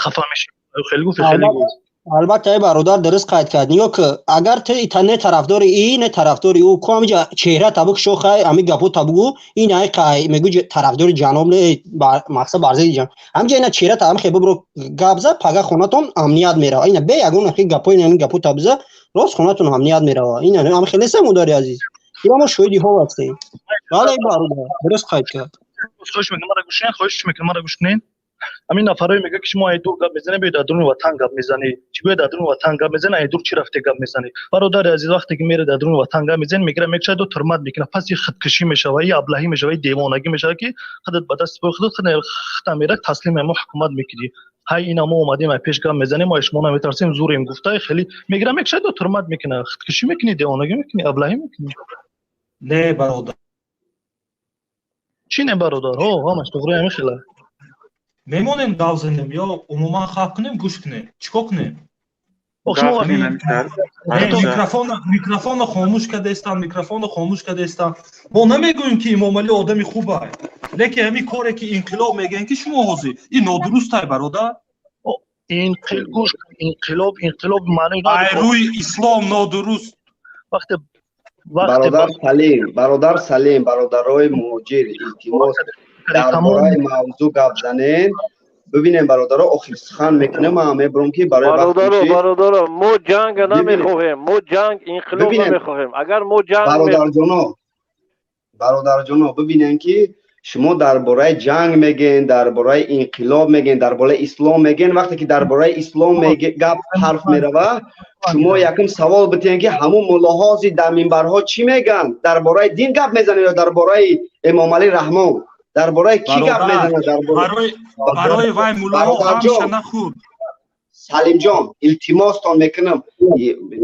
خفا میشید خیلی گفت خیلی گفت. البته برادر درست قید کرد یا که اگر تو نه طرفدار این طرفدار او کو همینجا چهره تبک شو خای همین گپو تبگو این ای قای میگو طرفدار جناب مقصد بارزی جان همینجا اینا چهره تام خیبه برو گابزا پاگا خونتون امنیت میره اینا به یگون خی گپو این گپو تبزا روز خونتون امنیت میره اینا هم خیلی سموداری عزیز ما شویدی ها هستیم ولی برادر درست قید کرد خوش میگم مرا گوشین خوش میگم مرا گوشین همین نفرایی میگه که شما ایدور گپ میزنی به درون وطن گپ میزنی چی به درون وطن گپ میزنی ایدور چی رفته گپ میزنی برادر عزیز وقتی که میره درون وطن گپ میزنی میگه میگه دو ترمت میکنه پس یه خودکشی میشه و یه ابلهی میشه و دیوانگی میشه که خودت به دست خودت خمیره تسلیم ما حکومت میکنی های اینا ما اومدیم پیش گپ میزنیم ما شما نمیترسیم زوریم گفته خیلی میگه میگه دو ترمت میکنه خودکشی میکنی دیوانگی میکنی ابلهی میکنی نه برادر چی نه برادر همش تو غره میخله میمونیم گاو زنیم یا عموما خواب کنیم گوش کنیم چیکار کنیم میکروفون خاموش کرده استم میکروفون خاموش کرده استم ما نمیگوییم که امام علی آدمی خوبه لیکن همین کاری که انقلاب میگن که شما حاضر این نادرسته برادر انقلاب معنی نداره روی اسلام نادرست برادر سلیم برادرای مهاجر التماس درباره موضوع گپ زنین ببینیم برادر آخر سخن میکنه ما همه برام که برای برادر ما جنگ نمیخواهیم ما جنگ انقلاب نمیخواهیم اگر ما جنگ برادر جانو ببینین که شما درباره جنگ میگین درباره انقلاب میگین درباره اسلام میگین وقتی که درباره اسلام میگه گپ حرف میروه شما یکم سوال بتین که همون ملاحظ در منبرها چی میگن درباره دین گپ میزنن یا درباره امام علی رحمان درباره کی گپ میزنن برای وای ملاها همشه نخود سلیم جان التماستان میکنم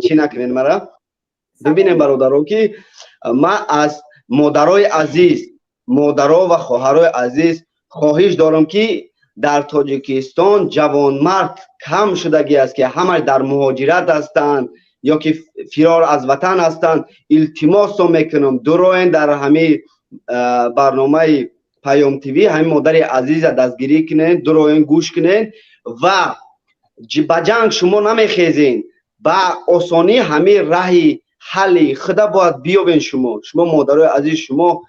چی نکنین مرا ببینیم برادران که ما از مادرای عزیز مادرها و خواهرای عزیز خواهش دارم که در تاجیکستان جوانمرد کم شدگی است که همه در مهاجرت هستند یا که فرار از وطن هستند التماس میکنم دروین در همه برنامه پیام تیوی همین مادر عزیز دستگیری کنین دروین گوش کنین و با جنگ شما نمیخیزین با آسانی همه راهی حل خدا باید بیابین. شما مادرای عزیز شما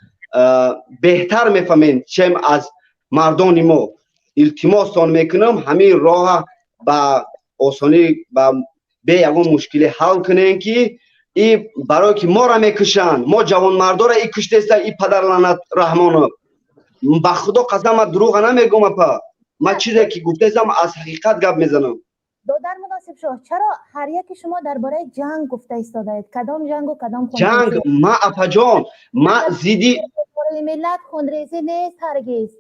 بهتر میفهمین چم از مردان ما. التماستان میکنم همین راه با آسانی به یگان مشکل حل کنین که ای برای که ما را میکشن، ما جوان مردا را ای کشته است. ای پدر لعنت رحمان با خدا قسم دروغ نمیگم. اپا ما چیزی که گفتم از حقیقت گپ میزنم. در مناسب شو، چرا هر یکی شما درباره جنگ گفته ایستاده اید؟ کدام جنگ و کدام خونریزی؟ جنگ ما اپا جان ما زیدی ملت خونریزی نیست هرگز.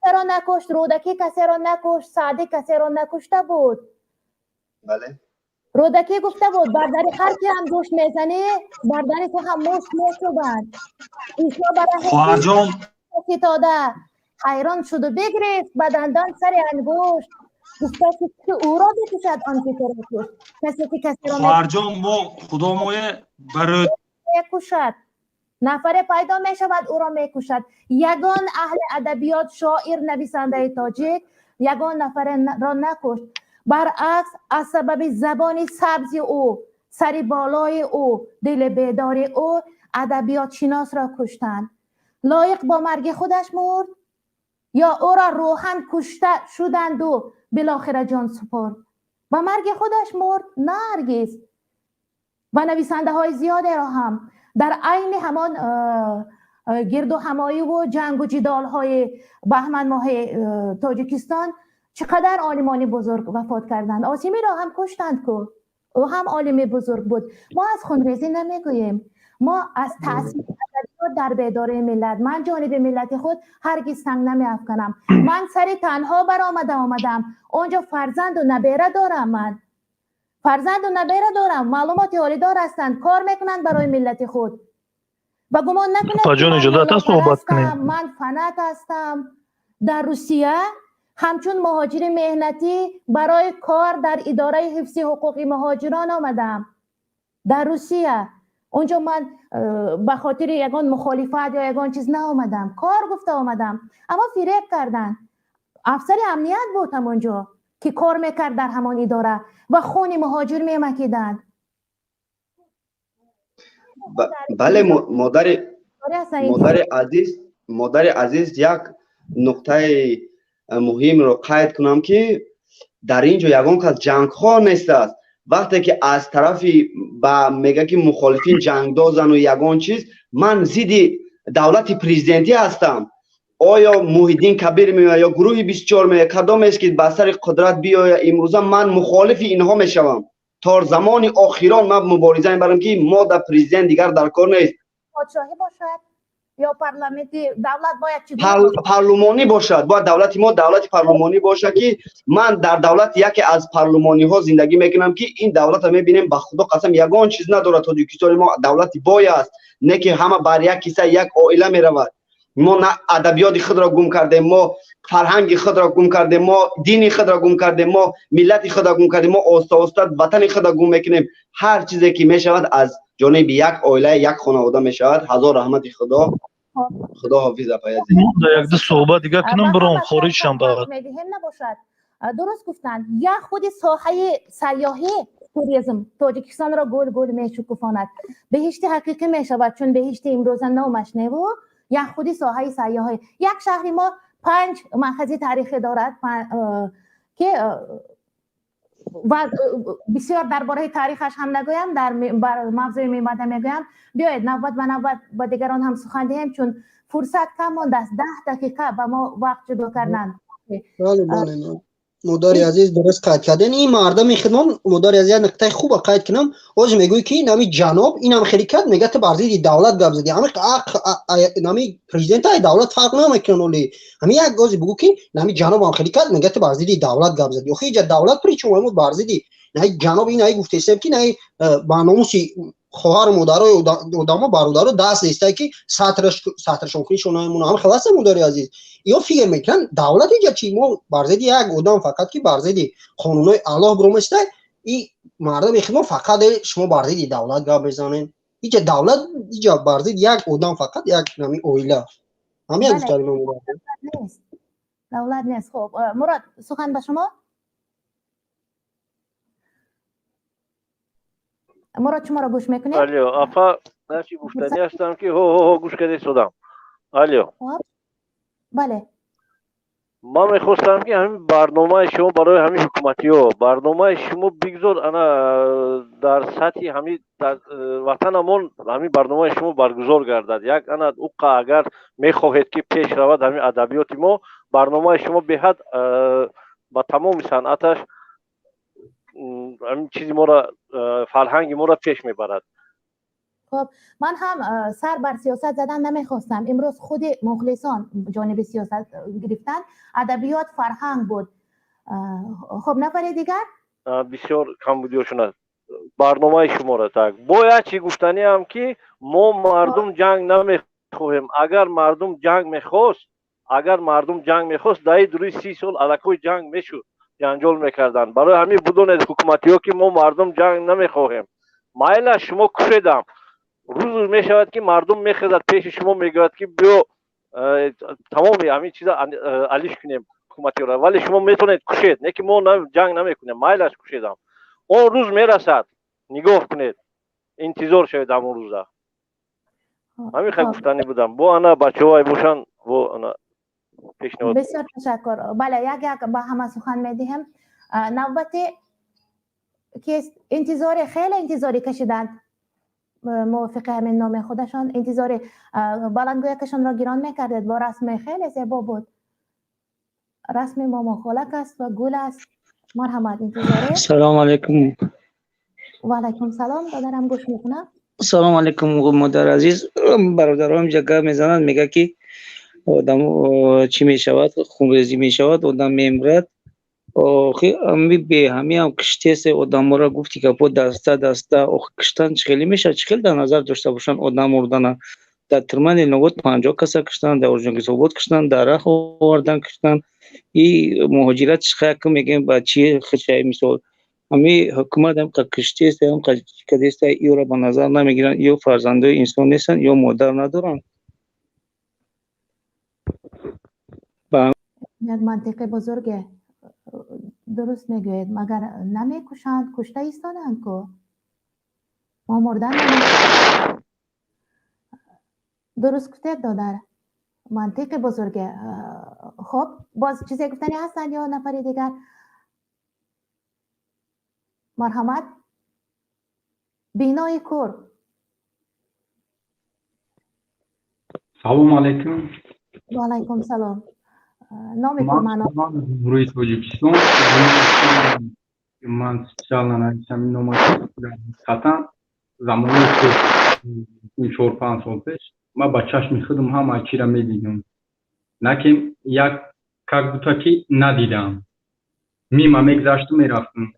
کسی را نکشت، رودکی کسی را نکشت، سعدی کسی را نکشته بود. بله رودکی گفته بود برداری هر کی هم دوش میزنه برداری تو هم مشت میشوبند. ایسا برای جان ستاده حیران شد و بگریست بدندان سر انگشت. گفته که او را بکشد آن که تو را کشت. کسی که کسی را خواهر جان ما خدا مایه برای میکشد، نفر پیدا می شود او را میکشد. یگان اهل ادبیات، شاعر، نویسنده تاجیک یگان نفر را نکشت. برعکس از سبب زبان سبز او، سری بالای او، دل بیدار او ادبیات شناس را کشتند. لایق با مرگ خودش مرد یا او را روحاً کشته شدند و بالاخره جان سپرد؟ با مرگ خودش مرد؟ نه هرگز. و نویسنده های زیاده را هم در عین همان گرد و همایی و جنگ و جدال های بهمن ماه تاجیکستان چقدر عالمان بزرگ وفات کردند. آسیمی را هم کشتند که او هم عالم بزرگ بود. ما از خونریزی نمیگوییم، ما از تأثیر در بیداری ملت. من جانب ملت خود هرگز سنگ نمی افکنم. من سری تنها آمدم اونجا فرزند و نبیره دارم. من فرزند و نبیره دارم، معلومات عالیدار هستند، کار میکنند برای ملت خود و گمان نکنند من فنات هستم. در روسیه همچون مهاجر مهنتی برای کار در اداره حفظ حقوق مهاجران آمدم. در روسیه اونجا من به خاطر یگان مخالفت یا یگان چیز نآمدم، کار گفته آمدم. اما فریب کردن. افسر امنیت بود همونجا که کار میکرد در همان اداره و خون مهاجر میمکیدند. بله مادر عزیز یک نقطه مهم رو قید کنم که در اینجا یگان کس جنگ ها نیست است. وقتی که از طرفی با میگه که مخالفین جنگ دازن و یگان چیز، من زیدی دولت پریزیدنتی هستم. آیا محیدین کبیر میاد یا گروه 24 میاد کدام است که به سر قدرت بیاید؟ امروز من مخالف اینها میشوم. تا زمان آخران من مبارزه میبرم که ما در پریزیدنت دیگر در کار نیست. پادشاهی باشد یا پارلمانتی، دولت باید چی پارلمانی باشد. باید دولت ما دولت پارلمانی باشد که من در دولت یکی از پارلمانی ها زندگی میکنم که این دولت میبینیم به خدا قسم یگان چیز نداره. تاجیکستان ما دولت بای است، نه که همه بر یک کیسه یک عائله میرود. ما نه ادبیات خود را گم کردیم، ما فرهنگ خود را گم کردیم، ما دین خود را گم کردیم، ما ملت خود را گم کردیم، ما آسته وطن خود را گم میکنیم. هر چیزی که میشود از جانب یک عائله یک خانواده میشود. هزار رحمت خدا. خدا حافظ. اپایازی یک دو صحبت دیگه کنم برام خارج شم. نباشد. درست گفتن. یا خود ساحه سیاحی توریسم تاجیکستان را گل میشکفاند. بهشت حقیقی میشود، چون بهشت امروز نامش نبود. یا خود ساحه سیاحی. یک شهری ما 5 مرکز تاریخی دارد که و بسیار درباره تاریخش هم نگویم، در موضوع میماده میگویم. بیایید 90 با دیگران هم سخن دهیم چون فرصت کم مانده است. 10 دقیقه و ما وقت جدا کردن. بله مداری عزیز درست قید کردن. این مردم خدمت مداری عزیز نقطه خوب قید کنم. اوج میگوی که نمی جناب این هم خیلی کرد میگه تو برزی دولت گپ زدی. نمی پرزیدنت های دولت فرق نمیکنه. ولی همین یک گوزی بگو که نمی جناب هم خیلی کرد میگه تو برزی دولت گپ زدی. خیلی دولت پری چون مود برزی نه جناب این ای گفته است که نه با ناموسی خواهر مادرای ادما برادر دست نیسته که ساتر شوخی شونای هم خلاص مداری عزیز. یا فکر میکنن دولت اینجا چی ما برزد یک آدم فقط که برزد قانونای الله برومسته این مردم خدمت فقط شما برزد دولت گپ بزنین. اینجا دولت اینجا برزد یک آدم فقط یک نمی اویلا همین گفتم. دولت نیست. خب مراد سخن به شما. مراد شما را گوش میکنید؟ الو افا نشی گفتنی هستم که هو گوش کرده شدم. الو بله ما میخواستم که همین برنامه شما برای همین حکومتی ها برنامه شما بگذار انا در سطح همین در وطنمون همین برنامه شما برگزار گردد. یک انا اوقا اگر میخواهید که پیش رود همین ادبیات ما برنامه شما به حد با تمام صنعتش همین چیزی ما را فرهنگ ما را پیش میبرد. خب من هم سر بر سیاست زدن نمیخواستم. امروز خود مخلصان جانب سیاست گرفتن، ادبیات فرهنگ بود. خب نفر دیگر بسیار کم بودیشون برنامه شما را تک باید چی گفتنی هم که ما مردم جنگ نمیخواهیم. اگر مردم جنگ میخواست دایی دوری 30 سال الکوی جنگ میشد جنجال میکردن. برای همین بدون حکومتی ها که ما مردم جنگ نمیخواهیم. مایل شما کشیدم روز میشود که مردم میخزد پیش شما میگوید که بیا تمام همین چیزا علیش کنیم حکومتی را، ولی شما میتونید کشید، نه که ما جنگ نمیکنیم. مایلش کشیدم اون روز میرسد نگاه کنید انتظار شوید همون روزا. همین خیلی گفتنی بودم با انا بچه‌های باشن و انا پیشنهاد. بسیار تشکر. بله یک با همه سخن میدیم. نوبتی که خیلی انتظاری کشیدند موافق همین نام خودشان، انتظار بلندگویکشان را گران میکردید با رسم خیلی زیبا بود. رسم ماما خالک است و گل است. مرحمت انتظاره. سلام علیکم. و علیکم سلام. دادرم گوش میکنم. سلام علیکم مادر عزیز. برادرام جگه میزنند میگه که آدم چی میشود خونریزی میشود آدم میمیرد. آخه امی به همه هم کشتی سه آدم را گفتی که با دسته آخه کشتن چخیلی میشه چخیل در نظر داشته باشن آدم مردن در ترمان 90-50 کسا کشتن در اورژانگی صحبت کشتن در رخ آوردن کشتن. این مهاجرت چخیل که میگیم بچی خشای میشه امی حکومت هم که کشتی سه هم کشتی سه ای را به نظر نمیگیرن یا فرزندای انسان نیستن یا مادر ندارن. یک منطقه بزرگه درست میگوید مگر نمیکشند کشته ایستادند که ما مردن درست گفتید دادر منطقه بزرگه. خب باز چیزی گفتنی هستند یا نفری دیگر؟ مرحمت بینای کور. سلام علیکم. و علیکم سلام. نام کورمانو روی توجیکستان من سال نایستم نام خطا زمانی که این 4-5 سال پیش ما با چشم خودم هم چی را میدیدم نه که یک کاک بوده که ندیدم میما میگذشتم میرفتم.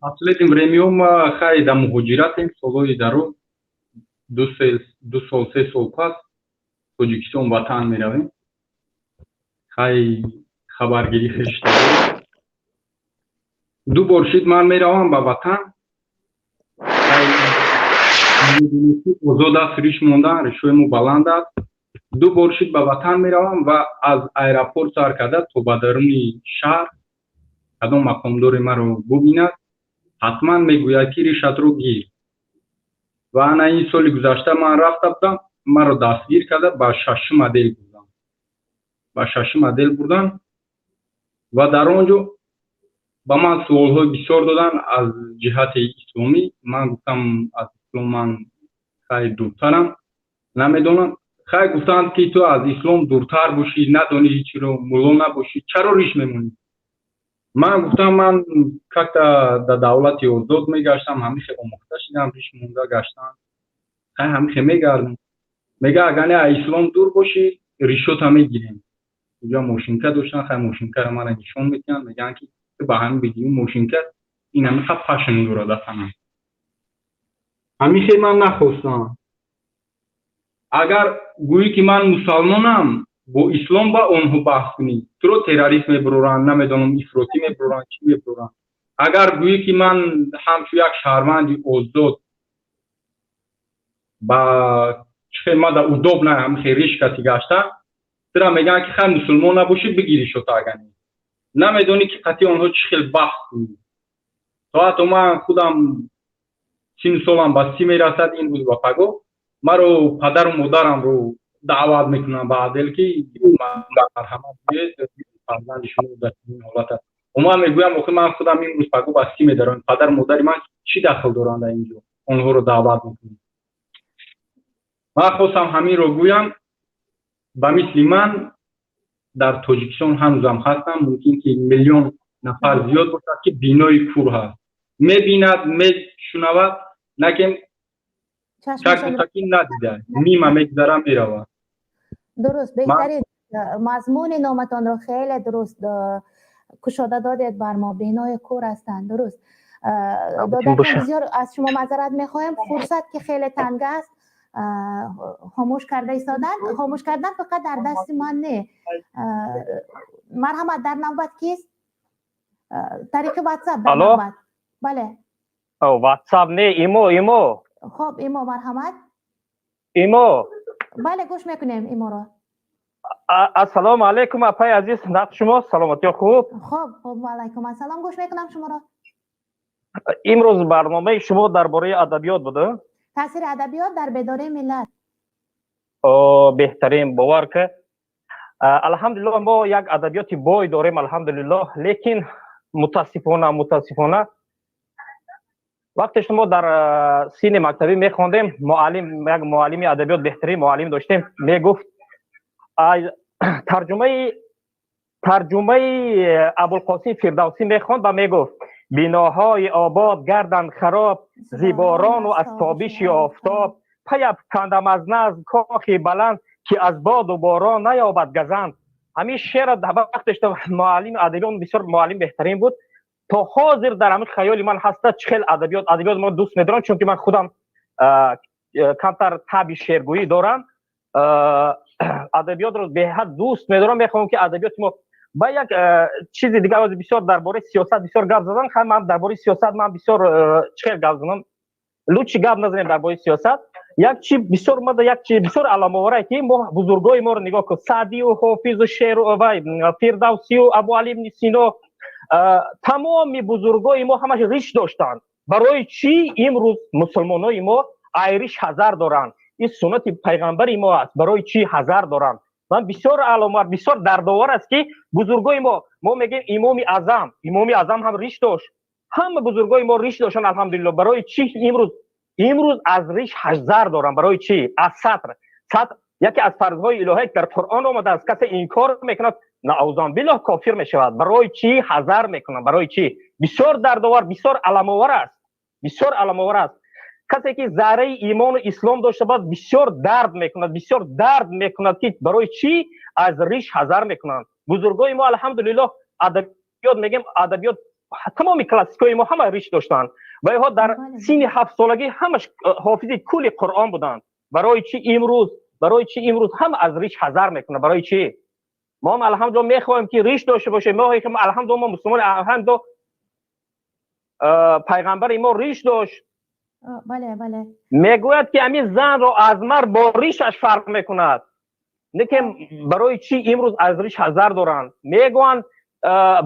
последним временем خیلی در مهاجرت سالهای درو 2 سال 3 سال پس توجیکستان وطن میرویم. خیلی خبرگیری خیش دارم. 2 بار شد من میروم به وطن. آزاد فریش موندن رشوه‌مو بلند است. 2 بار شد به وطن میروم و از ایرپورت سر کرده تا به درون شهر کدام مقامدار ما رو ببیند حتما میگوید که ریشت رو گیر. و انا این سال گذشته من رفته بودم ما رو دستگیر کرده به 6 مدل بودم. با 6 مدل بردن و در آنجا با من سوال‌های بسیار دادن از جهت اسلامی. من گفتم از اسلام من خیلی دورترم نمیدونم. خیلی گفتند که تو از اسلام دورتر باشی ندانی هیچی رو مولا نباشی چرا ریش میمونی. من گفتم من که در دولت آزاد میگشتم همیشه آموخته شدم ریش مونده گشتم همیشه میگردم. میگه اگر نه اسلام دور باشی ریشت هم میگیریم. اینجا موشینکه داشتن خیلی موشینکه رو من نشون میدن میگن که به هم بگیم موشینکه این همیشه پشن دور دستم همیشه من نخواستم. اگر گویی که من مسلمانم با اسلام با اونها بحث کنی تو رو تروریست میبرورن نمیدونم افراطی میبرورن چی میبرورن. اگر گویی که من همچون یک شهروند آزاد با چه ما در ادب نه همیشه ریش کسی گشتم ترا میگن که خیلی مسلمان نباشی بگیری شو تا اگر نمیدونی که قطعی اونها چه خیلی بحث کنی. تا من خودم سن سالم به 30 میرسد این روز با پگاه مرا پدر و مادرم رو دعوت میکنم به عدل که مرحمت بیاید فرزند شما در این حالت است و من میگویم آخه من خودم این روز پگاه به 30 میدارم پدر و مادر من چی دخل دارند در اینجا آنها رو دعوت میکنم. من خواستم همین رو گویم به مثل من در تاجیکستان هنوزم هستم ممکن که میلیون نفر زیاد باشد که بینای کور هست میبیند میشنود نکن شک تکین ندیده نیمه میگذره میرود. درست بهترین مضمون نامتان را خیلی درست کشاده دادید بر ما بینای کور هستند. درست دادتان بسیار از شما معذرت میخوایم فرصت که خیلی تنگ است خاموش کرده ایستادن خاموش کردن فقط در دست من نه. مرحمت در نوبت کیست؟ طریق واتساپ در نوبت. بله واتساپ نه ایمو خب ایمو مرحمت ایمو بله گوش میکنیم ایمو رو. السلام علیکم اپای عزیز نقد شما سلامتی خوب خب و علیکم السلام گوش میکنم شما رو. امروز برنامه شما درباره ادبیات بوده تاثیر ادبیات در بیداری ملت. بهترین باور که الحمدلله ما یک ادبیات بای داریم الحمدلله لیکن متاسفانه وقتی شما در سین مکتبی میخوندیم یک معلم ادبیات بهترین معلم داشتیم میگفت ترجمه ابوالقاسم فردوسی میخوند و میگفت بیناهای آباد گردند خراب زیباران و از تابش آفتاب پیافکندم از نظم کاخی بلند که از باد و باران نیابد گزند. همین شعر وقتش معلم ادبیات بسیار معلم بهترین بود. تا حاضر در همین خیال من هست چخیل ادبیات ما دوست می‌دارم چون که من خودم کمتر طبع شعرگویی دارم ادبیات رو به حد دوست می‌دارم می‌خوام که ادبیات ما با یک چیز دیگه از بسیار درباره سیاست بسیار گپ زدن خواهم من درباره سیاست من بسیار چخیل گپ زدم لوچی گپ نزنیم درباره سیاست یک چی بسیار علامه آوره که ما بزرگای ما رو نگاه کن سعدی و حافظ و شعر و فردوسی و ابوعلی ابن سینا تمام بزرگای ما همش ریش داشتند. برای چی امروز مسلمانای ما ایریش هزار دارند؟ این سنت پیغمبر ما است. برای چی هزار دارند؟ من بسیار علامت بسیار دردآور است که بزرگای ما میگیم امام اعظم هم ریش داشت همه بزرگای ما ریش داشتن الحمدلله. برای چی امروز از ریش هزار دارند؟ برای چی؟ از سطر یکی از فرضهای الهی در قرآن آمده است کسی این کار میکند نعوذ بالله کافر میشود. برای چی هزار میکنن؟ برای چی؟ بسیار دردآور بسیار علامه‌آور است. کسی که ذره ایمان و اسلام داشته باشه بسیار درد میکند که برای چی از ریش هزار میکنن. بزرگای ما الحمدلله ادبیات میگیم ادبیات تمام کلاسیکای ما همه ریش داشتن و اینها در سن 7 سالگی همش حافظ کل قرآن بودند. برای چی امروز هم از ریش هزار میکنن؟ برای چی؟ ما هم الحمدلله میخوایم که ریش داشته باشیم. ما الحمدلله ما مسلمان الحمدلله پیغمبر ما ریش داشت. بله میگوید که همین زن را از مرد با ریشش فرق میکند. نه که برای چی امروز از ریش هزار دارند؟ میگویند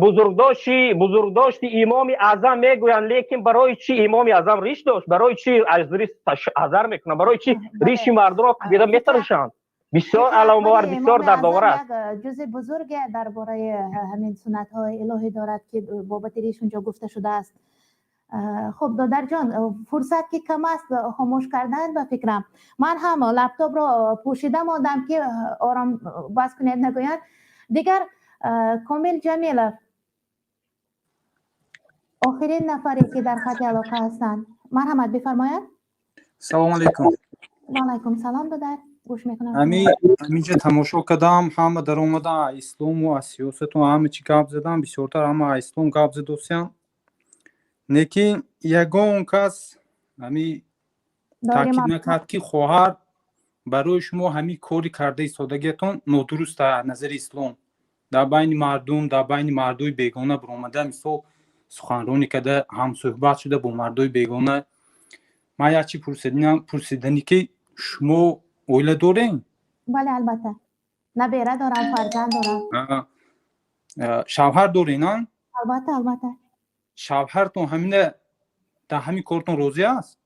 بزرگداشتی امام اعظم میگویند لیکن برای چی امام اعظم ریش داشت؟ برای چی از ریش هزار میکنند؟ برای چی ریش مرد را بیدا میترشند؟ بسیار علامه‌آور بسیار دردآور است. جزء بزرگ درباره همین سنت های الهی دارد که بابت ریش اونجا گفته شده است. خب دادر جان فرصت که کم است خاموش کردن به فکرم من هم لپتاپ رو پوشیده ماندم که آرام باز کنید نگویند دیگر. کامل جمیل آخرین نفری که در خط علاقه هستند مرحمت بفرمایید. سلام علیکم. و علیکم سلام دادر گوش میکنم. همینجا تماشا کردم همه در اومدن اسلام و سیاست و همه چی گپ زدن بسیارتر همه اسلام گپ زدوسیان لیکن یگان کس همی تاکید نکرد که خواهر برای شما همین کاری کرده ایستادگیتون نادرست از نظر اسلام در بین مردم در بین مردای بیگانه برآمده مثل سخنرانی کرده هم صحبت شده با مردای بیگانه. من یک چی پرسیدنی که شما اویله دارین؟ بله البته نبیره دارم فرزند دارم. شوهر دارین؟ البته شوهرتون همینه در همین کارتون راضی است؟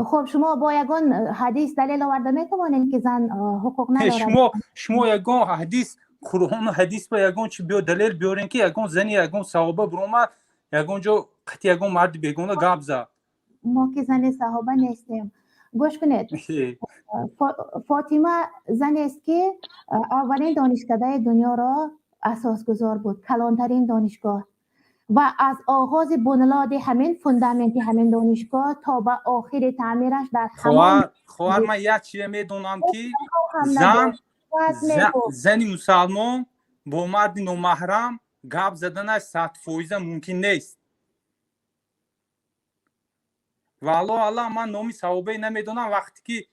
خب شما با یگان حدیث دلیل آورده میتوانید که زن حقوق ندارد؟ شما یگان حدیث قرآن و حدیث با یگان چی بیو دلیل بیارین که یگان زنی یگان صحابه بروما یگان جو قطعی یگان مرد بیگونه گاب زد. ما که زن صحابه نیستیم. گوش کنید، فاطمه زنی است که اولین دانشکده دنیا را اساسگذار بود، کلانترین دانشگاه، و از آغاز بنیاد همین فوندامنت همین دانشگاه تا به آخر تعمیرش در همان خواهر من یک چیه میدونم که زنی مسلمان با مرد نامحرم گپ زدنش 100% ممکن نیست. والله من نامی صحابه نمیدونم وقتی که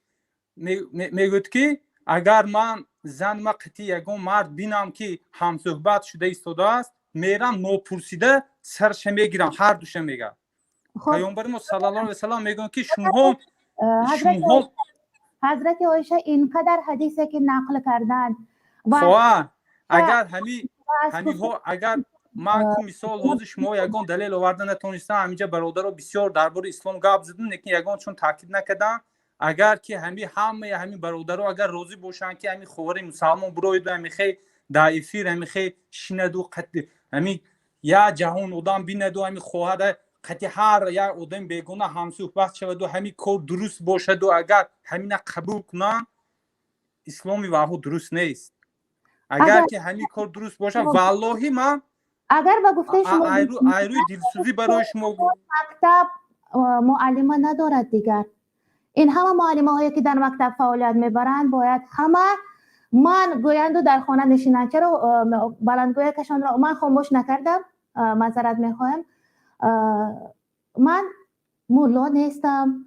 میگوید که اگر من زن ما قطعی یگان مرد بینم که هم صحبت شده ایستاده است میرم ناپرسیده سرش میگیرم، هر دوش میگم. پیامبر ما صلی الله علیه و سلم میگن که شما حضرت عایشه اینقدر حدیثی که نقل کردن و اگر اگر من که مثال حاضر شما یگان دلیل آوردن نتونستم، همینجا برادر بسیار درباره اسلام گپ زدن لیکن یگان چون تاکید نکردن اگر که همین برادرها اگر راضی باشن که همین خبر مسلمان برای همین خیلی ضعیفی همین خیلی شیندو قطع همین یا جهان آدم بیند و همین خواهد قطعی هر یا آدم بیگونه هم صحبت شود و همین کار درست باشد و اگر همین قبول کنن اسلامی واقعا درست نیست. اگر که همین کار درست باشه والله من اگر با گفته شما ایروی دلسوزی برای شما مکتب معلمه ندارد دیگر. این همه معلمه هایی که در مکتب فعالیت میبرند باید همه من گویند و در خانه نشینند. چرا بلندگوی کشان را من خاموش نکردم؟ معذرت میخواهم. من مولا نیستم،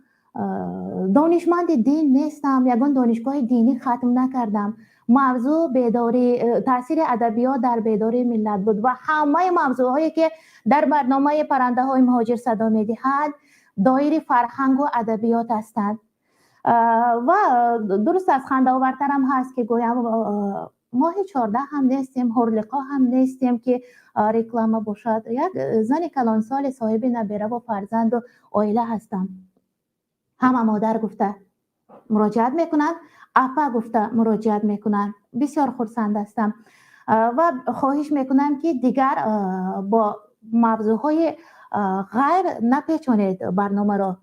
دانشمند دین نیستم، یگان دانشگاه دینی ختم نکردم. موضوع بیداری تاثیر ادبیات در بیداری ملت بود و همه موضوعهایی که در برنامه پرنده های مهاجر صدا میدهند دایره فرهنگ و ادبیات هستند. و درست از خنده آورتر هم هست که گویم ماه 14 هم نیستیم، هرلقا هم نیستیم که رکلام باشد. یک زن کلانسال صاحب نبیره و فرزند و عائله هستم. همه مادر گفته مراجعت میکنن، اپا گفته مراجعت میکنن. بسیار خرسند هستم و خواهش میکنم که دیگر با موضوعهای غیر نپیچونید برنامه را.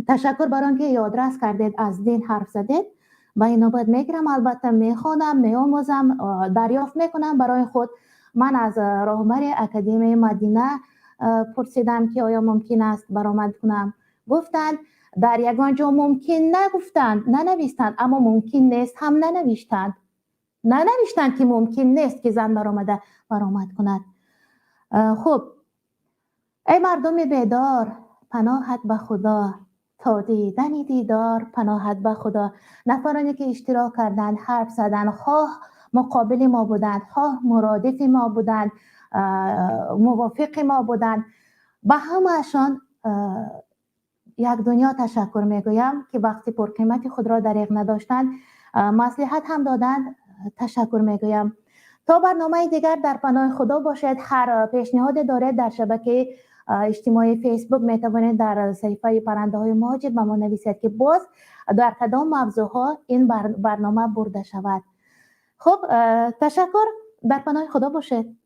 تشکر برای آنکه یادرس کردید، از دین حرف زدید. با این نوبت میگیرم، البته میخوانم، میآموزم، دریافت میکنم برای خود. من از راهبر اکادمی مدینه پرسیدم که آیا ممکن است برآمد کنم. گفتند در یگان جا ممکن نگفتند، ننویستند، اما ممکن نیست هم ننوشتند که ممکن نیست که زن برآمد کند. خب ای مردم بیدار، پناهت به خدا، تا دیدن دیدار پناهت به خدا. نفرانی که اشتراک کردند، حرف زدند، خواه مقابل ما بودند، خواه مرادف ما بودند، موافق ما بودند، به همه‌شان یک دنیا تشکر میگویم که وقتی پرقیمت خود را دریغ نداشتند مصلحت هم دادند. تشکر میگویم. تا برنامه دیگر در پناه خدا باشید. هر پیشنهاد دارید در شبکه اجتماعی فیسبوک میتوانید در صفحه پرنده های مهاجر به ما نویسید که باز در کدام موضوعها این برنامه برده شود. خب تشکر. در پناه خدا باشید.